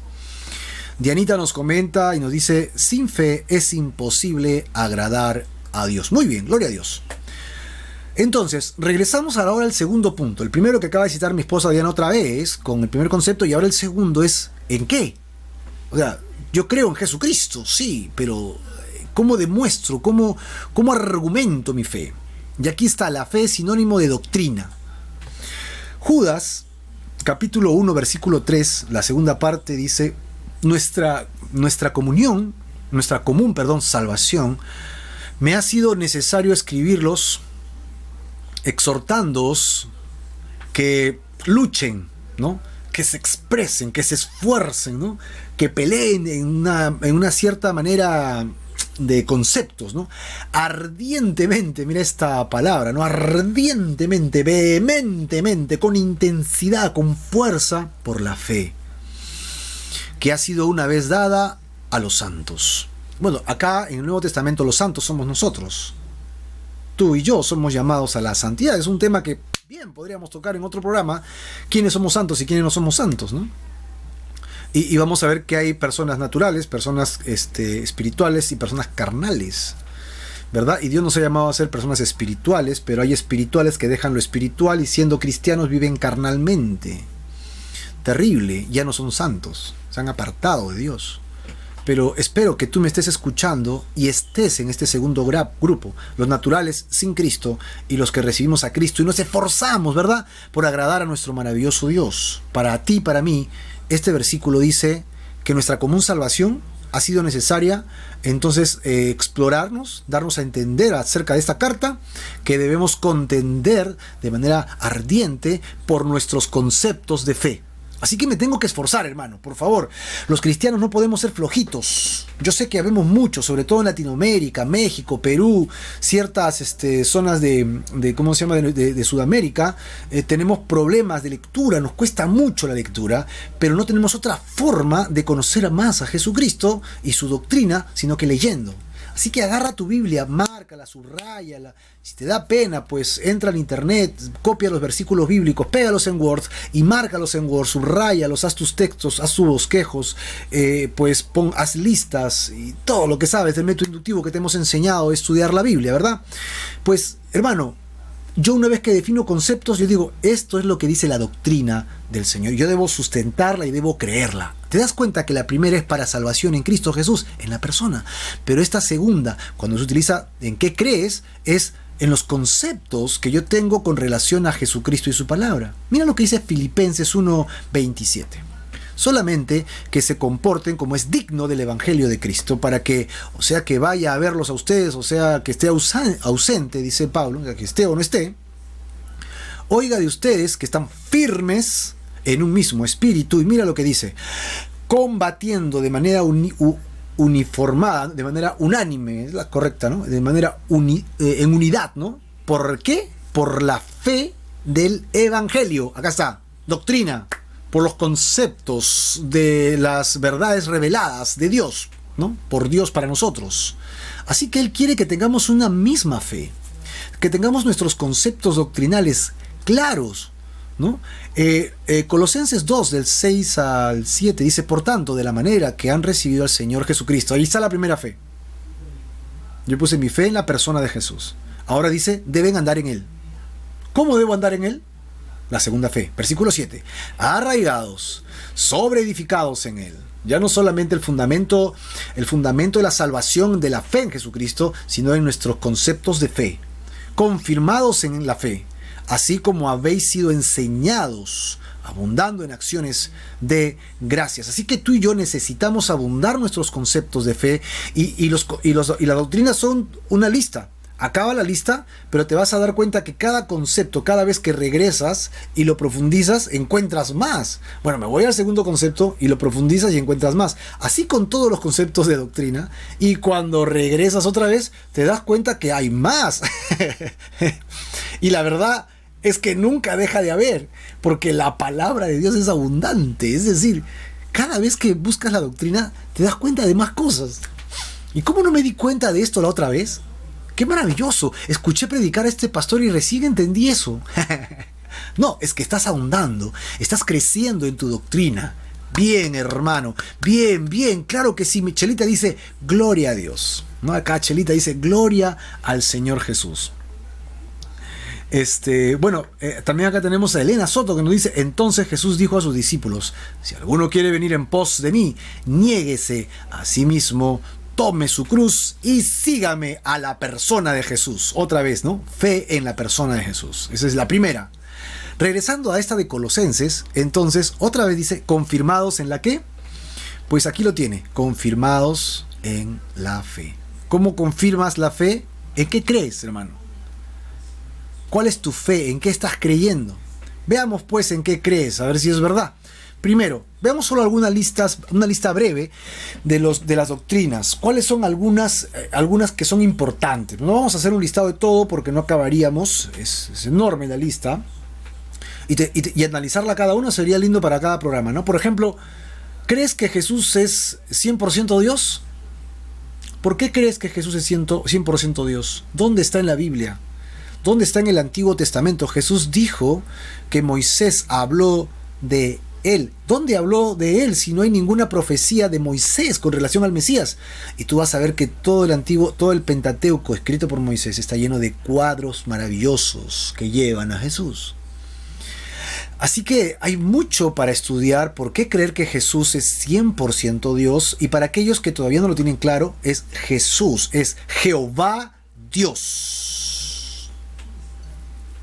Dianita nos comenta y nos dice: sin fe es imposible agradar a Dios. Muy bien, gloria a Dios. Entonces, regresamos ahora al segundo punto. El primero que acaba de citar mi esposa Diana otra vez, con el primer concepto, y ahora el segundo es ¿en qué? O sea, yo creo en Jesucristo, sí, pero ¿cómo demuestro? ¿Cómo argumento mi fe? Y aquí está, la fe es sinónimo de doctrina. Judas, capítulo 1, versículo 3, la segunda parte dice: nuestra común salvación, me ha sido necesario escribirlos exhortándoos que luchen, ¿no? Que se expresen, que se esfuercen, ¿no? Que peleen en una cierta manera de conceptos, ¿no? Ardientemente, mira esta palabra, ¿no? Ardientemente, vehementemente, con intensidad, con fuerza, por la fe que ha sido una vez dada a los santos. Bueno, acá en el Nuevo Testamento los santos somos nosotros. Tú y yo somos llamados a la santidad. Es un tema que bien podríamos tocar en otro programa. ¿Quiénes somos santos y quiénes no somos santos, ¿no? Y vamos a ver que hay personas naturales, personas espirituales y personas carnales, ¿verdad? Y Dios nos ha llamado a ser personas espirituales, pero hay espirituales que dejan lo espiritual y siendo cristianos viven carnalmente. Terrible, ya no son santos, se han apartado de Dios. Pero espero que tú me estés escuchando y estés en este segundo grupo, los naturales sin Cristo y los que recibimos a Cristo y nos esforzamos, ¿verdad?, por agradar a nuestro maravilloso Dios. Para ti y para mí, este versículo dice que nuestra común salvación ha sido necesaria, entonces explorarnos, darnos a entender acerca de esta carta, que debemos contender de manera ardiente por nuestros conceptos de fe. Así que me tengo que esforzar, hermano, por favor. Los cristianos no podemos ser flojitos. Yo sé que habemos muchos, sobre todo en Latinoamérica, México, Perú, ciertas zonas de Sudamérica. Tenemos problemas de lectura, nos cuesta mucho la lectura, pero no tenemos otra forma de conocer más a Jesucristo y su doctrina, sino que leyendo. Así que agarra tu Biblia, márcala, subráyala. Si te da pena, pues entra al internet, copia los versículos bíblicos, pégalos en Word y márcalos en Word, subráyalos, haz tus textos, haz tus bosquejos, pues haz listas y todo lo que sabes del método inductivo que te hemos enseñado a estudiar la Biblia, ¿verdad? Pues, hermano, yo una vez que defino conceptos, yo digo, esto es lo que dice la doctrina del Señor. Yo debo sustentarla y debo creerla. Te das cuenta que la primera es para salvación en Cristo Jesús, en la persona. Pero esta segunda, cuando se utiliza en qué crees, es en los conceptos que yo tengo con relación a Jesucristo y su palabra. Mira lo que dice Filipenses 1:27. Solamente que se comporten como es digno del Evangelio de Cristo, para que, o sea, que vaya a verlos a ustedes, o sea, que esté ausente, dice Pablo, o sea, que esté o no esté, oiga de ustedes que están firmes en un mismo espíritu, y mira lo que dice, combatiendo de manera uniformada, de manera unánime, es la correcta, ¿no? De manera en unidad, ¿no? ¿Por qué? Por la fe del Evangelio. Acá está, doctrina. Por los conceptos de las verdades reveladas de Dios, ¿no? Por Dios para nosotros. Así que Él quiere que tengamos una misma fe, que tengamos nuestros conceptos doctrinales claros, ¿no? Colosenses 2, del 6 al 7, dice, por tanto, de la manera que han recibido al Señor Jesucristo. Ahí está la primera fe. Yo puse mi fe en la persona de Jesús. Ahora dice, deben andar en Él. ¿Cómo debo andar en Él? La segunda fe, versículo 7, arraigados, sobreedificados en Él. Ya no solamente el fundamento de la salvación de la fe en Jesucristo, sino en nuestros conceptos de fe, confirmados en la fe, así como habéis sido enseñados, abundando en acciones de gracias. Así que tú y yo necesitamos abundar nuestros conceptos de fe y las doctrinas son una lista. Acaba la lista, pero te vas a dar cuenta que cada concepto, cada vez que regresas y lo profundizas, encuentras más. Bueno, me voy al segundo concepto y lo profundizas y encuentras más. Así con todos los conceptos de doctrina. Y cuando regresas otra vez, te das cuenta que hay más. Y la verdad es que nunca deja de haber, porque la palabra de Dios es abundante. Es decir, cada vez que buscas la doctrina, te das cuenta de más cosas. ¿Y cómo no me di cuenta de esto la otra vez? ¡Qué maravilloso! Escuché predicar a este pastor y recién entendí eso. No, es que estás ahondando, estás creciendo en tu doctrina. Bien, hermano, bien, bien, claro que sí. Chelita dice, gloria a Dios. ¿No? Acá Chelita dice, gloria al Señor Jesús. También acá tenemos a Elena Soto que nos dice, entonces Jesús dijo a sus discípulos, si alguno quiere venir en pos de mí, niéguese a sí mismo, tome su cruz y sígame a la persona de Jesús. Otra vez, ¿no? Fe en la persona de Jesús. Esa es la primera. Regresando a esta de Colosenses, entonces, otra vez dice, ¿confirmados en la qué? Pues aquí lo tiene, confirmados en la fe. ¿Cómo confirmas la fe? ¿En qué crees, hermano? ¿Cuál es tu fe? ¿En qué estás creyendo? Veamos pues en qué crees, a ver si es verdad. Primero, veamos solo una lista breve de las doctrinas. ¿Cuáles son algunas que son importantes? No vamos a hacer un listado de todo porque no acabaríamos, es enorme la lista. Y analizarla cada una sería lindo para cada programa, ¿no? Por ejemplo, ¿crees que Jesús es 100% Dios? ¿Por qué crees que Jesús es 100% Dios? ¿Dónde está en la Biblia? ¿Dónde está en el Antiguo Testamento? Jesús dijo que Moisés habló de Él. ¿Dónde habló de Él si no hay ninguna profecía de Moisés con relación al Mesías? Y tú vas a ver que todo el Pentateuco escrito por Moisés está lleno de cuadros maravillosos que llevan a Jesús. Así que hay mucho para estudiar por qué creer que Jesús es 100% Dios, y para aquellos que todavía no lo tienen claro, es Jesús, es Jehová Dios.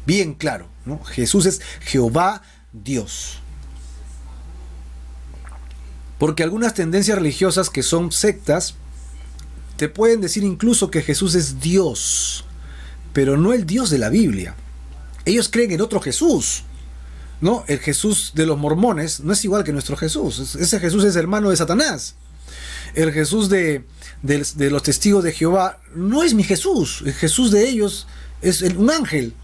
Bien claro, ¿no? Jesús es Jehová Dios. Porque algunas tendencias religiosas que son sectas te pueden decir incluso que Jesús es Dios, pero no el Dios de la Biblia. Ellos creen en otro Jesús, ¿no? El Jesús de los mormones no es igual que nuestro Jesús. Ese Jesús es hermano de Satanás. El Jesús de los testigos de Jehová no es mi Jesús. El Jesús de ellos es un ángel,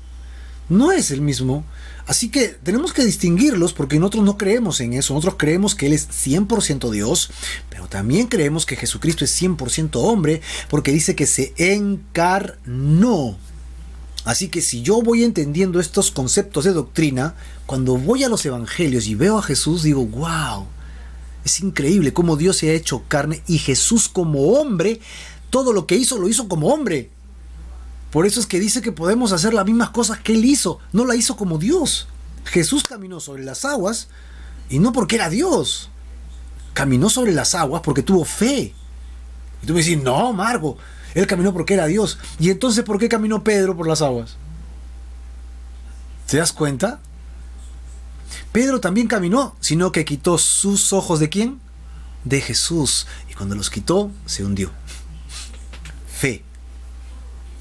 no es el mismo. Así que tenemos que distinguirlos porque nosotros no creemos en eso. Nosotros creemos que Él es 100% Dios, pero también creemos que Jesucristo es 100% hombre porque dice que se encarnó. Así que si yo voy entendiendo estos conceptos de doctrina, cuando voy a los evangelios y veo a Jesús, digo, wow, es increíble cómo Dios se ha hecho carne y Jesús como hombre, todo lo que hizo lo hizo como hombre. Por eso es que dice que podemos hacer las mismas cosas que Él hizo. No la hizo como Dios. Jesús caminó sobre las aguas y no porque era Dios. Caminó sobre las aguas porque tuvo fe. Y tú me dices, no, Marco, Él caminó porque era Dios. ¿Y entonces por qué caminó Pedro por las aguas? ¿Te das cuenta? Pedro también caminó, sino que quitó sus ojos ¿de quién? De Jesús. Y cuando los quitó, se hundió. Fe.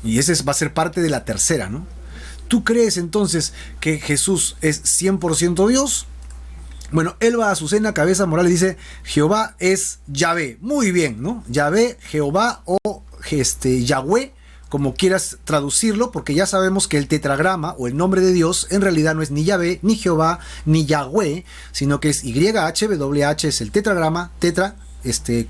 Y ese va a ser parte de la tercera, ¿no? ¿Tú crees entonces que Jesús es 100% Dios? Bueno, Elba Azucena Cabeza Morales dice, Jehová es Yahvé. Muy bien, ¿no? Yahvé, Jehová o Yahweh, como quieras traducirlo, porque ya sabemos que el tetragrama o el nombre de Dios en realidad no es ni Yahvé, ni Jehová, ni Yahweh, sino que es YHWH, es el tetragrama, tetra,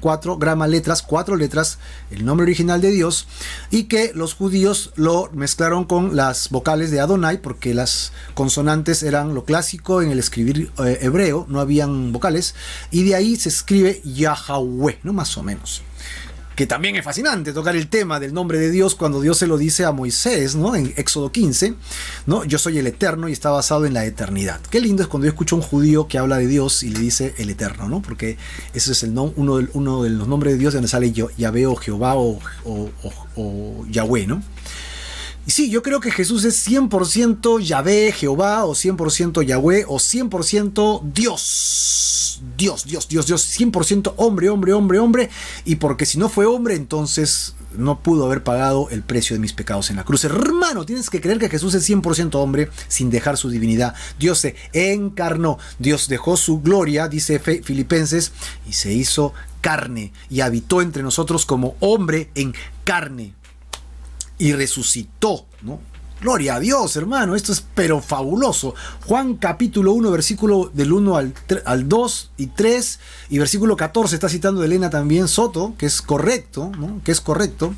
4 letras, 4 letras, el nombre original de Dios, y que los judíos lo mezclaron con las vocales de Adonai, porque las consonantes eran lo clásico en el escribir hebreo, no habían vocales, y de ahí se escribe Yahweh, ¿no? Más o menos. Que también es fascinante tocar el tema del nombre de Dios cuando Dios se lo dice a Moisés, ¿no? En Éxodo 15, ¿no? Yo soy el Eterno y está basado en la eternidad. Qué lindo es cuando yo escucho a un judío que habla de Dios y le dice el Eterno, ¿no? Porque ese es uno de los nombres de Dios donde sale Yahvé o Jehová o Yahweh, ¿no? Y sí, yo creo que Jesús es 100% Yahvé, Jehová, o 100% Yahweh, o 100% Dios. Dios, 100% hombre. Y porque si no fue hombre, entonces no pudo haber pagado el precio de mis pecados en la cruz. Hermano, tienes que creer que Jesús es 100% hombre sin dejar su divinidad. Dios se encarnó. Dios dejó su gloria, dice Filipenses, y se hizo carne. Y habitó entre nosotros como hombre en carne. Y resucitó, ¿no? Gloria a Dios, hermano, esto es pero fabuloso. Juan capítulo 1, versículo del 1 al 2 y 3, y versículo 14 está citando de Elena también Soto, que es correcto, ¿no? Que es correcto,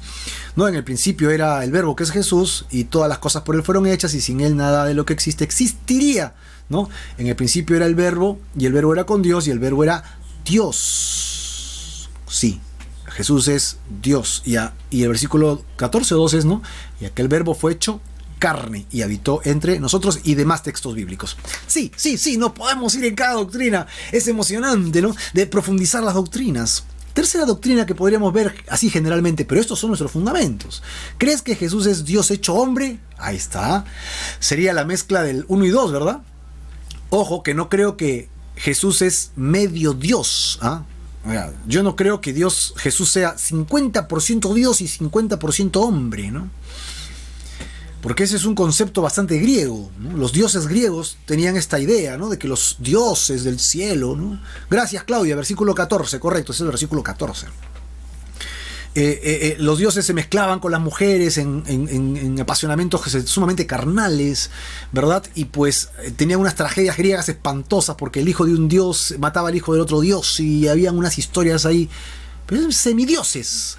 ¿no? En el principio era el verbo, que es Jesús, y todas las cosas por él fueron hechas, y sin él nada de lo que existe existiría, ¿no? En el principio era el verbo, y el verbo era con Dios, y el verbo era Dios. Sí. Jesús es Dios, y el versículo 14 o 12 es, ¿no? Y aquel verbo fue hecho carne y habitó entre nosotros, y demás textos bíblicos. Sí, no podemos ir en cada doctrina. Es emocionante, ¿no? De profundizar las doctrinas. Tercera doctrina que podríamos ver así generalmente, pero estos son nuestros fundamentos. ¿Crees que Jesús es Dios hecho hombre? Ahí está. Sería la mezcla del 1 y 2, ¿verdad? Ojo, que no creo que Jesús es medio Dios, ¿ah? Yo no creo que Jesús sea 50% Dios y 50% hombre, ¿no? Porque ese es un concepto bastante griego, ¿no? Los dioses griegos tenían esta idea, ¿no? De que los dioses del cielo, ¿no? Gracias, Claudia, versículo 14, correcto, ese es el versículo 14. Los dioses se mezclaban con las mujeres en apasionamientos sumamente carnales, ¿verdad? Y pues tenían unas tragedias griegas espantosas porque el hijo de un dios mataba al hijo del otro dios y habían unas historias ahí, pero semidioses.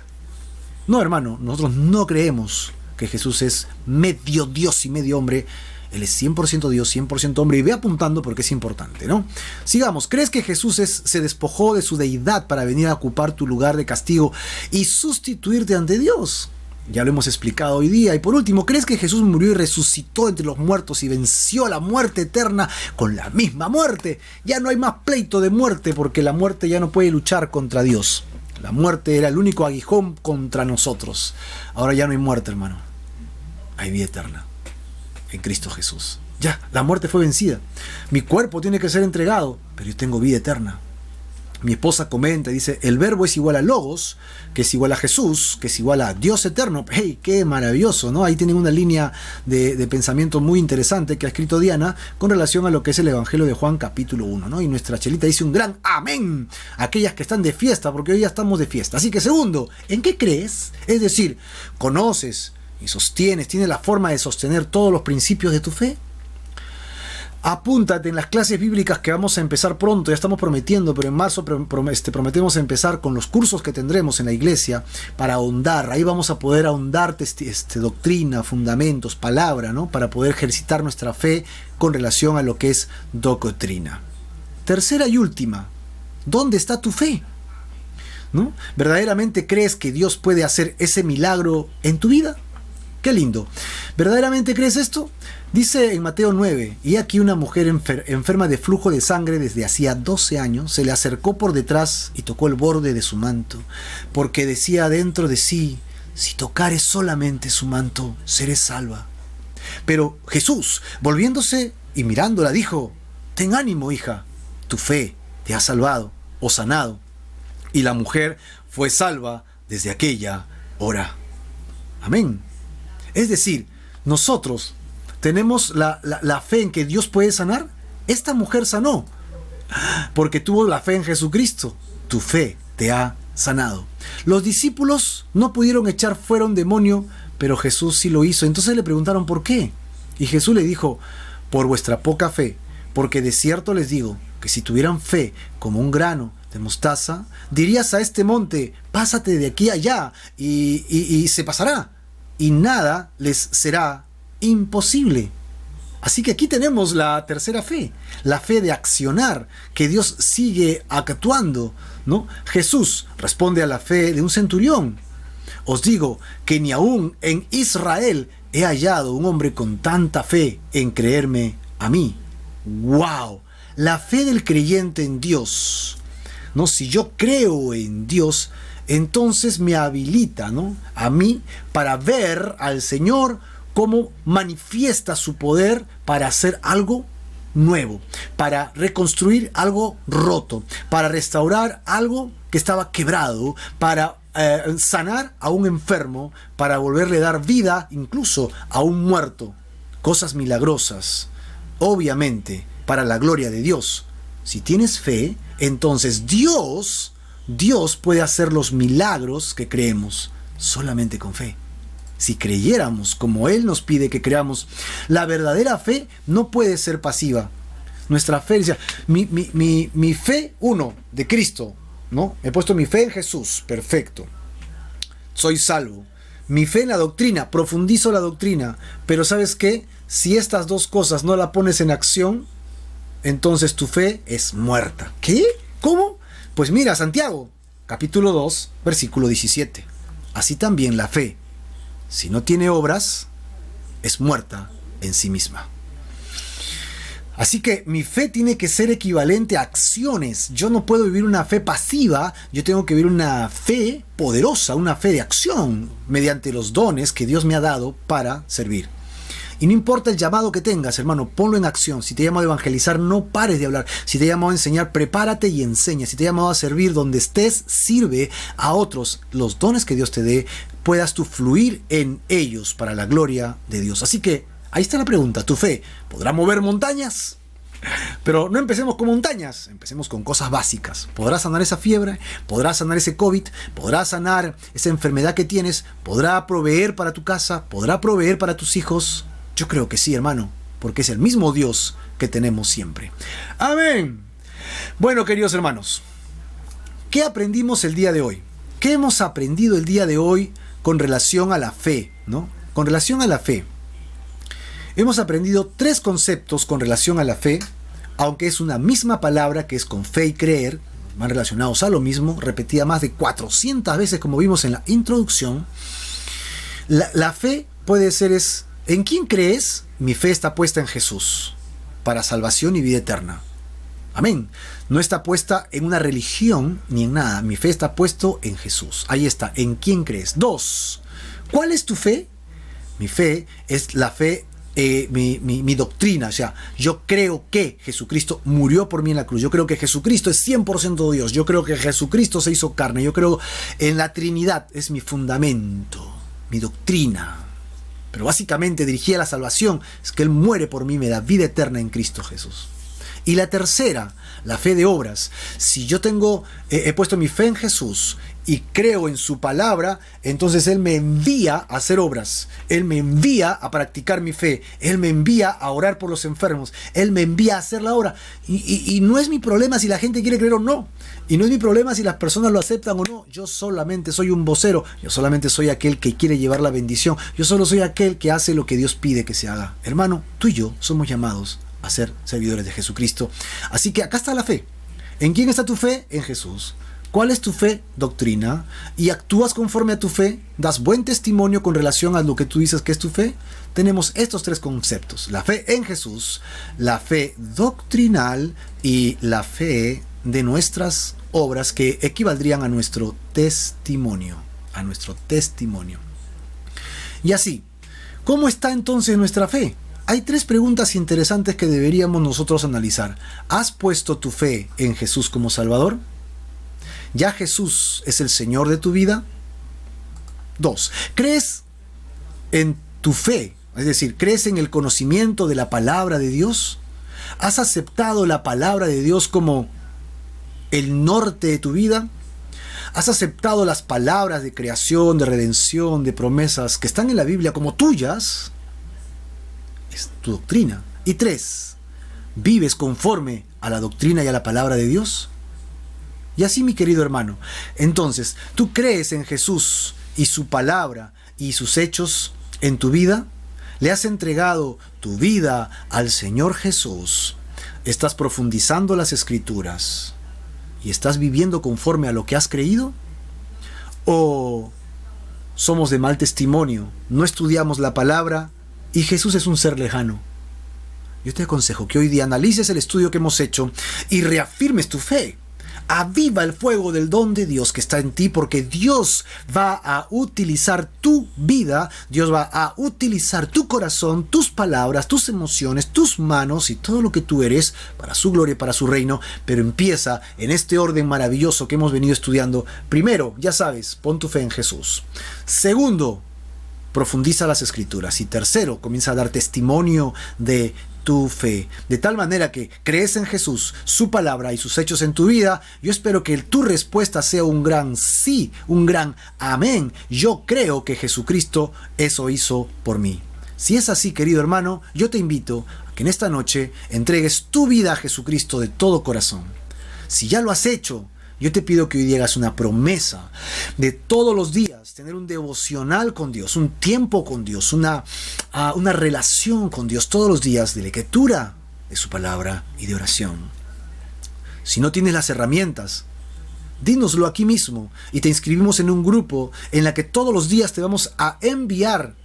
No, hermano, nosotros no creemos que Jesús es medio Dios y medio hombre. Él es 100% Dios, 100% hombre, y ve apuntando porque es importante, ¿no? Sigamos. ¿Crees que Jesús se despojó de su deidad para venir a ocupar tu lugar de castigo y sustituirte ante Dios? Ya lo hemos explicado hoy día. Y por último, ¿crees que Jesús murió y resucitó entre los muertos y venció la muerte eterna con la misma muerte? Ya no hay más pleito de muerte porque la muerte ya no puede luchar contra Dios. La muerte era el único aguijón contra nosotros. Ahora ya no hay muerte, hermano. Hay vida eterna en Cristo Jesús. Ya, la muerte fue vencida. Mi cuerpo tiene que ser entregado, pero yo tengo vida eterna. Mi esposa comenta y dice, el verbo es igual a Logos, que es igual a Jesús, que es igual a Dios eterno. ¡Hey, qué maravilloso!, ¿no? Ahí tienen una línea de pensamiento muy interesante que ha escrito Diana con relación a lo que es el Evangelio de Juan capítulo 1, ¿no? Y nuestra Chelita dice un gran amén a aquellas que están de fiesta, porque hoy ya estamos de fiesta. Así que segundo, ¿en qué crees? Es decir, ¿conoces y sostienes, tienes la forma de sostener todos los principios de tu fe. Apúntate en las clases bíblicas que vamos a empezar pronto, ya estamos prometiendo, pero en marzo prometemos empezar con los cursos que tendremos en la iglesia para ahondar. Ahí vamos a poder ahondar doctrina, fundamentos, palabra, ¿no? Para poder ejercitar nuestra fe con relación a lo que es doctrina. Tercera y última, ¿dónde está tu fe? ¿No? ¿Verdaderamente crees que Dios puede hacer ese milagro en tu vida? ¡Qué lindo! ¿Verdaderamente crees esto? Dice en Mateo 9, y aquí una mujer enferma de flujo de sangre desde hacía 12 años, se le acercó por detrás y tocó el borde de su manto, porque decía dentro de sí, si tocare solamente su manto, seré salva. Pero Jesús, volviéndose y mirándola, dijo, ten ánimo, hija, tu fe te ha salvado o sanado. Y la mujer fue salva desde aquella hora. Amén. Es decir, nosotros tenemos la fe en que Dios puede sanar. Esta mujer sanó porque tuvo la fe en Jesucristo. Tu fe te ha sanado. Los discípulos no pudieron echar fuera un demonio, pero Jesús sí lo hizo. Entonces le preguntaron ¿por qué? Y Jesús le dijo, por vuestra poca fe, porque de cierto les digo que si tuvieran fe como un grano de mostaza, dirías a este monte, pásate de aquí a allá, y se pasará, y nada les será imposible. Así que aquí tenemos la tercera fe, la fe de accionar, que Dios sigue actuando, ¿no? Jesús responde a la fe de un centurión. Os digo que ni aún en Israel he hallado un hombre con tanta fe en creerme a mí. ¡Wow! La fe del creyente en Dios, ¿no? Si yo creo en Dios, entonces me habilita, ¿no? A mí para ver al Señor cómo manifiesta su poder para hacer algo nuevo, para reconstruir algo roto, para restaurar algo que estaba quebrado, para sanar a un enfermo, para volverle a dar vida incluso a un muerto. Cosas milagrosas, obviamente, para la gloria de Dios. Si tienes fe, entonces Dios puede hacer los milagros que creemos solamente con fe. Si creyéramos como Él nos pide que creamos, la verdadera fe no puede ser pasiva. Nuestra fe, mi fe, de Cristo, ¿no? He puesto mi fe en Jesús, perfecto. Soy salvo. Mi fe en la doctrina, profundizo la doctrina. Pero ¿sabes qué? Si estas dos cosas no la pones en acción, entonces tu fe es muerta. ¿Qué? ¿Cómo? Pues mira, Santiago, capítulo 2, versículo 17. Así también la fe, si no tiene obras, es muerta en sí misma. Así que mi fe tiene que ser equivalente a acciones. Yo no puedo vivir una fe pasiva, yo tengo que vivir una fe poderosa, una fe de acción, mediante los dones que Dios me ha dado para servir. Y no importa el llamado que tengas, hermano, ponlo en acción. Si te he llamado a evangelizar, no pares de hablar. Si te he llamado a enseñar, prepárate y enseña. Si te he llamado a servir, donde estés, sirve a otros. Los dones que Dios te dé, puedas tú fluir en ellos para la gloria de Dios. Así que, ahí está la pregunta. ¿Tu fe podrá mover montañas? Pero no empecemos con montañas, empecemos con cosas básicas. ¿Podrá sanar esa fiebre? ¿Podrá sanar ese COVID? ¿Podrá sanar esa enfermedad que tienes? ¿Podrá proveer para tu casa? ¿Podrá proveer para tus hijos? Yo creo que sí, hermano, porque es el mismo Dios que tenemos siempre. Amén. Bueno, queridos hermanos, ¿qué aprendimos el día de hoy? ¿Qué hemos aprendido el día de hoy con relación a la fe, ¿no? Con relación a la fe. Hemos aprendido 3 conceptos con relación a la fe, aunque es una misma palabra que es con fe y creer, van relacionados a lo mismo, repetida más de 400 veces como vimos en la introducción. La fe puede ser ¿en quién crees? Mi fe está puesta en Jesús, para salvación y vida eterna. Amén. No está puesta en una religión ni en nada. Mi fe está puesto en Jesús. Ahí está. ¿En quién crees? 2. ¿Cuál es tu fe? Mi fe es la fe, mi doctrina. O sea, yo creo que Jesucristo murió por mí en la cruz. Yo creo que Jesucristo es 100% Dios. Yo creo que Jesucristo se hizo carne. Yo creo en la Trinidad. Es mi fundamento, mi doctrina. Pero básicamente dirigida a la salvación es que Él muere por mí y me da vida eterna en Cristo Jesús. Y la tercera, la fe de obras. Si yo he puesto mi fe en Jesús y creo en su palabra, entonces Él me envía a hacer obras. Él me envía a practicar mi fe. Él me envía a orar por los enfermos. Él me envía a hacer la obra. Y no es mi problema si la gente quiere creer o no. Y no es mi problema si las personas lo aceptan o no. Yo solamente soy un vocero. Yo solamente soy aquel que quiere llevar la bendición. Yo solo soy aquel que hace lo que Dios pide que se haga. Hermano, tú y yo somos llamados a ser servidores de Jesucristo. Así que acá está la fe. ¿En quién está tu fe? En Jesús. ¿Cuál es tu fe? Doctrina. ¿Y actúas conforme a tu fe? ¿Das buen testimonio con relación a lo que tú dices que es tu fe? Tenemos estos tres conceptos: la fe en Jesús, la fe doctrinal y la fe de nuestras obras, que equivaldrían a nuestro testimonio. A nuestro testimonio. Y así, ¿cómo está entonces nuestra fe? Hay tres preguntas interesantes que deberíamos nosotros analizar. ¿Has puesto tu fe en Jesús como Salvador? ¿Ya Jesús es el Señor de tu vida? 2. ¿Crees en tu fe? Es decir, ¿crees en el conocimiento de la palabra de Dios? ¿Has aceptado la palabra de Dios como el norte de tu vida? ¿Has aceptado las palabras de creación, de redención, de promesas que están en la Biblia como tuyas? Es tu doctrina. Y 3. ¿Vives conforme a la doctrina y a la palabra de Dios? Y así, mi querido hermano, entonces, ¿tú crees en Jesús y su palabra y sus hechos en tu vida? ¿Le has entregado tu vida al Señor Jesús? ¿Estás profundizando las Escrituras y estás viviendo conforme a lo que has creído? ¿O somos de mal testimonio, no estudiamos la palabra y Jesús es un ser lejano? Yo te aconsejo que hoy día analices el estudio que hemos hecho y reafirmes tu fe. Aviva el fuego del don de Dios que está en ti, porque Dios va a utilizar tu vida, Dios va a utilizar tu corazón, tus palabras, tus emociones, tus manos y todo lo que tú eres para su gloria y para su reino. Pero empieza en este orden maravilloso que hemos venido estudiando. Primero, ya sabes, pon tu fe en Jesús. Segundo, profundiza las Escrituras. Y tercero, comienza a dar testimonio de tu fe, de tal manera que crees en Jesús, su palabra y sus hechos en tu vida. Yo espero que tu respuesta sea un gran sí, un gran amén. Yo creo que Jesucristo eso hizo por mí. Si es así, querido hermano, yo te invito a que en esta noche entregues tu vida a Jesucristo de todo corazón. Si ya lo has hecho, yo te pido que hoy día hagas una promesa de todos los días tener un devocional con Dios, un tiempo con Dios, una relación con Dios todos los días de lectura de su palabra y de oración. Si no tienes las herramientas, dínoslo aquí mismo y te inscribimos en un grupo en la que todos los días te vamos a enviar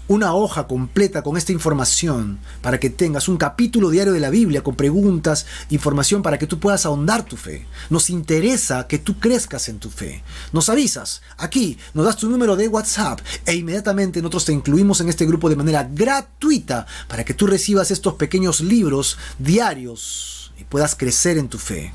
una hoja completa con esta información para que tengas un capítulo diario de la Biblia con preguntas, información para que tú puedas ahondar tu fe. Nos interesa que tú crezcas en tu fe. Nos avisas, aquí nos das tu número de WhatsApp e inmediatamente nosotros te incluimos en este grupo de manera gratuita para que tú recibas estos pequeños libros diarios y puedas crecer en tu fe.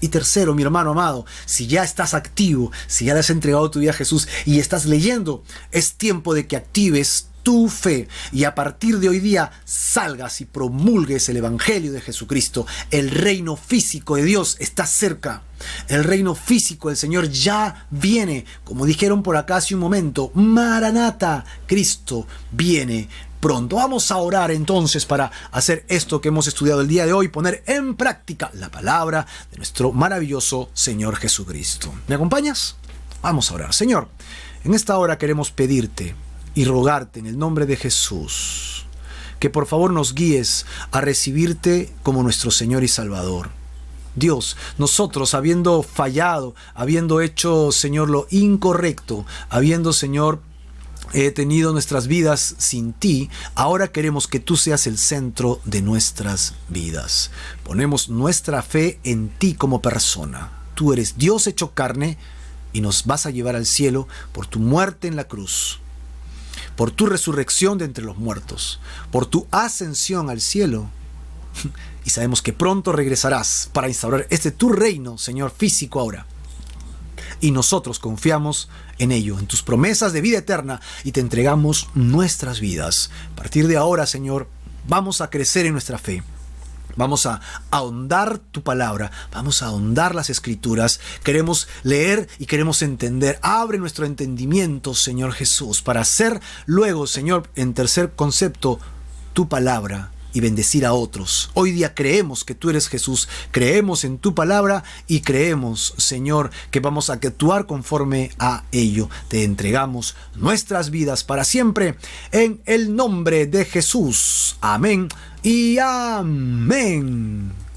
Y tercero, mi hermano amado, si ya estás activo, si ya le has entregado tu vida a Jesús y estás leyendo, es tiempo de que actives tu fe y a partir de hoy día salgas y promulgues el Evangelio de Jesucristo. El reino físico de Dios está cerca. El reino físico del Señor ya viene. Como dijeron por acá hace un momento, Maranata, Cristo viene pronto. Vamos a orar entonces para hacer esto que hemos estudiado el día de hoy, poner en práctica la palabra de nuestro maravilloso Señor Jesucristo. ¿Me acompañas? Vamos a orar. Señor, en esta hora queremos pedirte y rogarte en el nombre de Jesús que por favor nos guíes a recibirte como nuestro Señor y Salvador. Dios, nosotros habiendo fallado, habiendo hecho, Señor, lo incorrecto, habiendo, Señor, tenido nuestras vidas sin ti, ahora queremos que tú seas el centro de nuestras vidas. Ponemos nuestra fe en ti como persona. Tú eres Dios hecho carne y nos vas a llevar al cielo por tu muerte en la cruz, por tu resurrección de entre los muertos, por tu ascensión al cielo. Y sabemos que pronto regresarás para instaurar tu reino, Señor, físico ahora. Y nosotros confiamos en ello, en tus promesas de vida eterna, y te entregamos nuestras vidas. A partir de ahora, Señor, vamos a crecer en nuestra fe. Vamos a ahondar tu palabra, vamos a ahondar las escrituras. Queremos leer y queremos entender. Abre nuestro entendimiento, Señor Jesús, para hacer luego, Señor, en tercer concepto, tu palabra y bendecir a otros. Hoy día creemos que tú eres Jesús, creemos en tu palabra y creemos, Señor, que vamos a actuar conforme a ello. Te entregamos nuestras vidas para siempre en el nombre de Jesús. Amén y amén.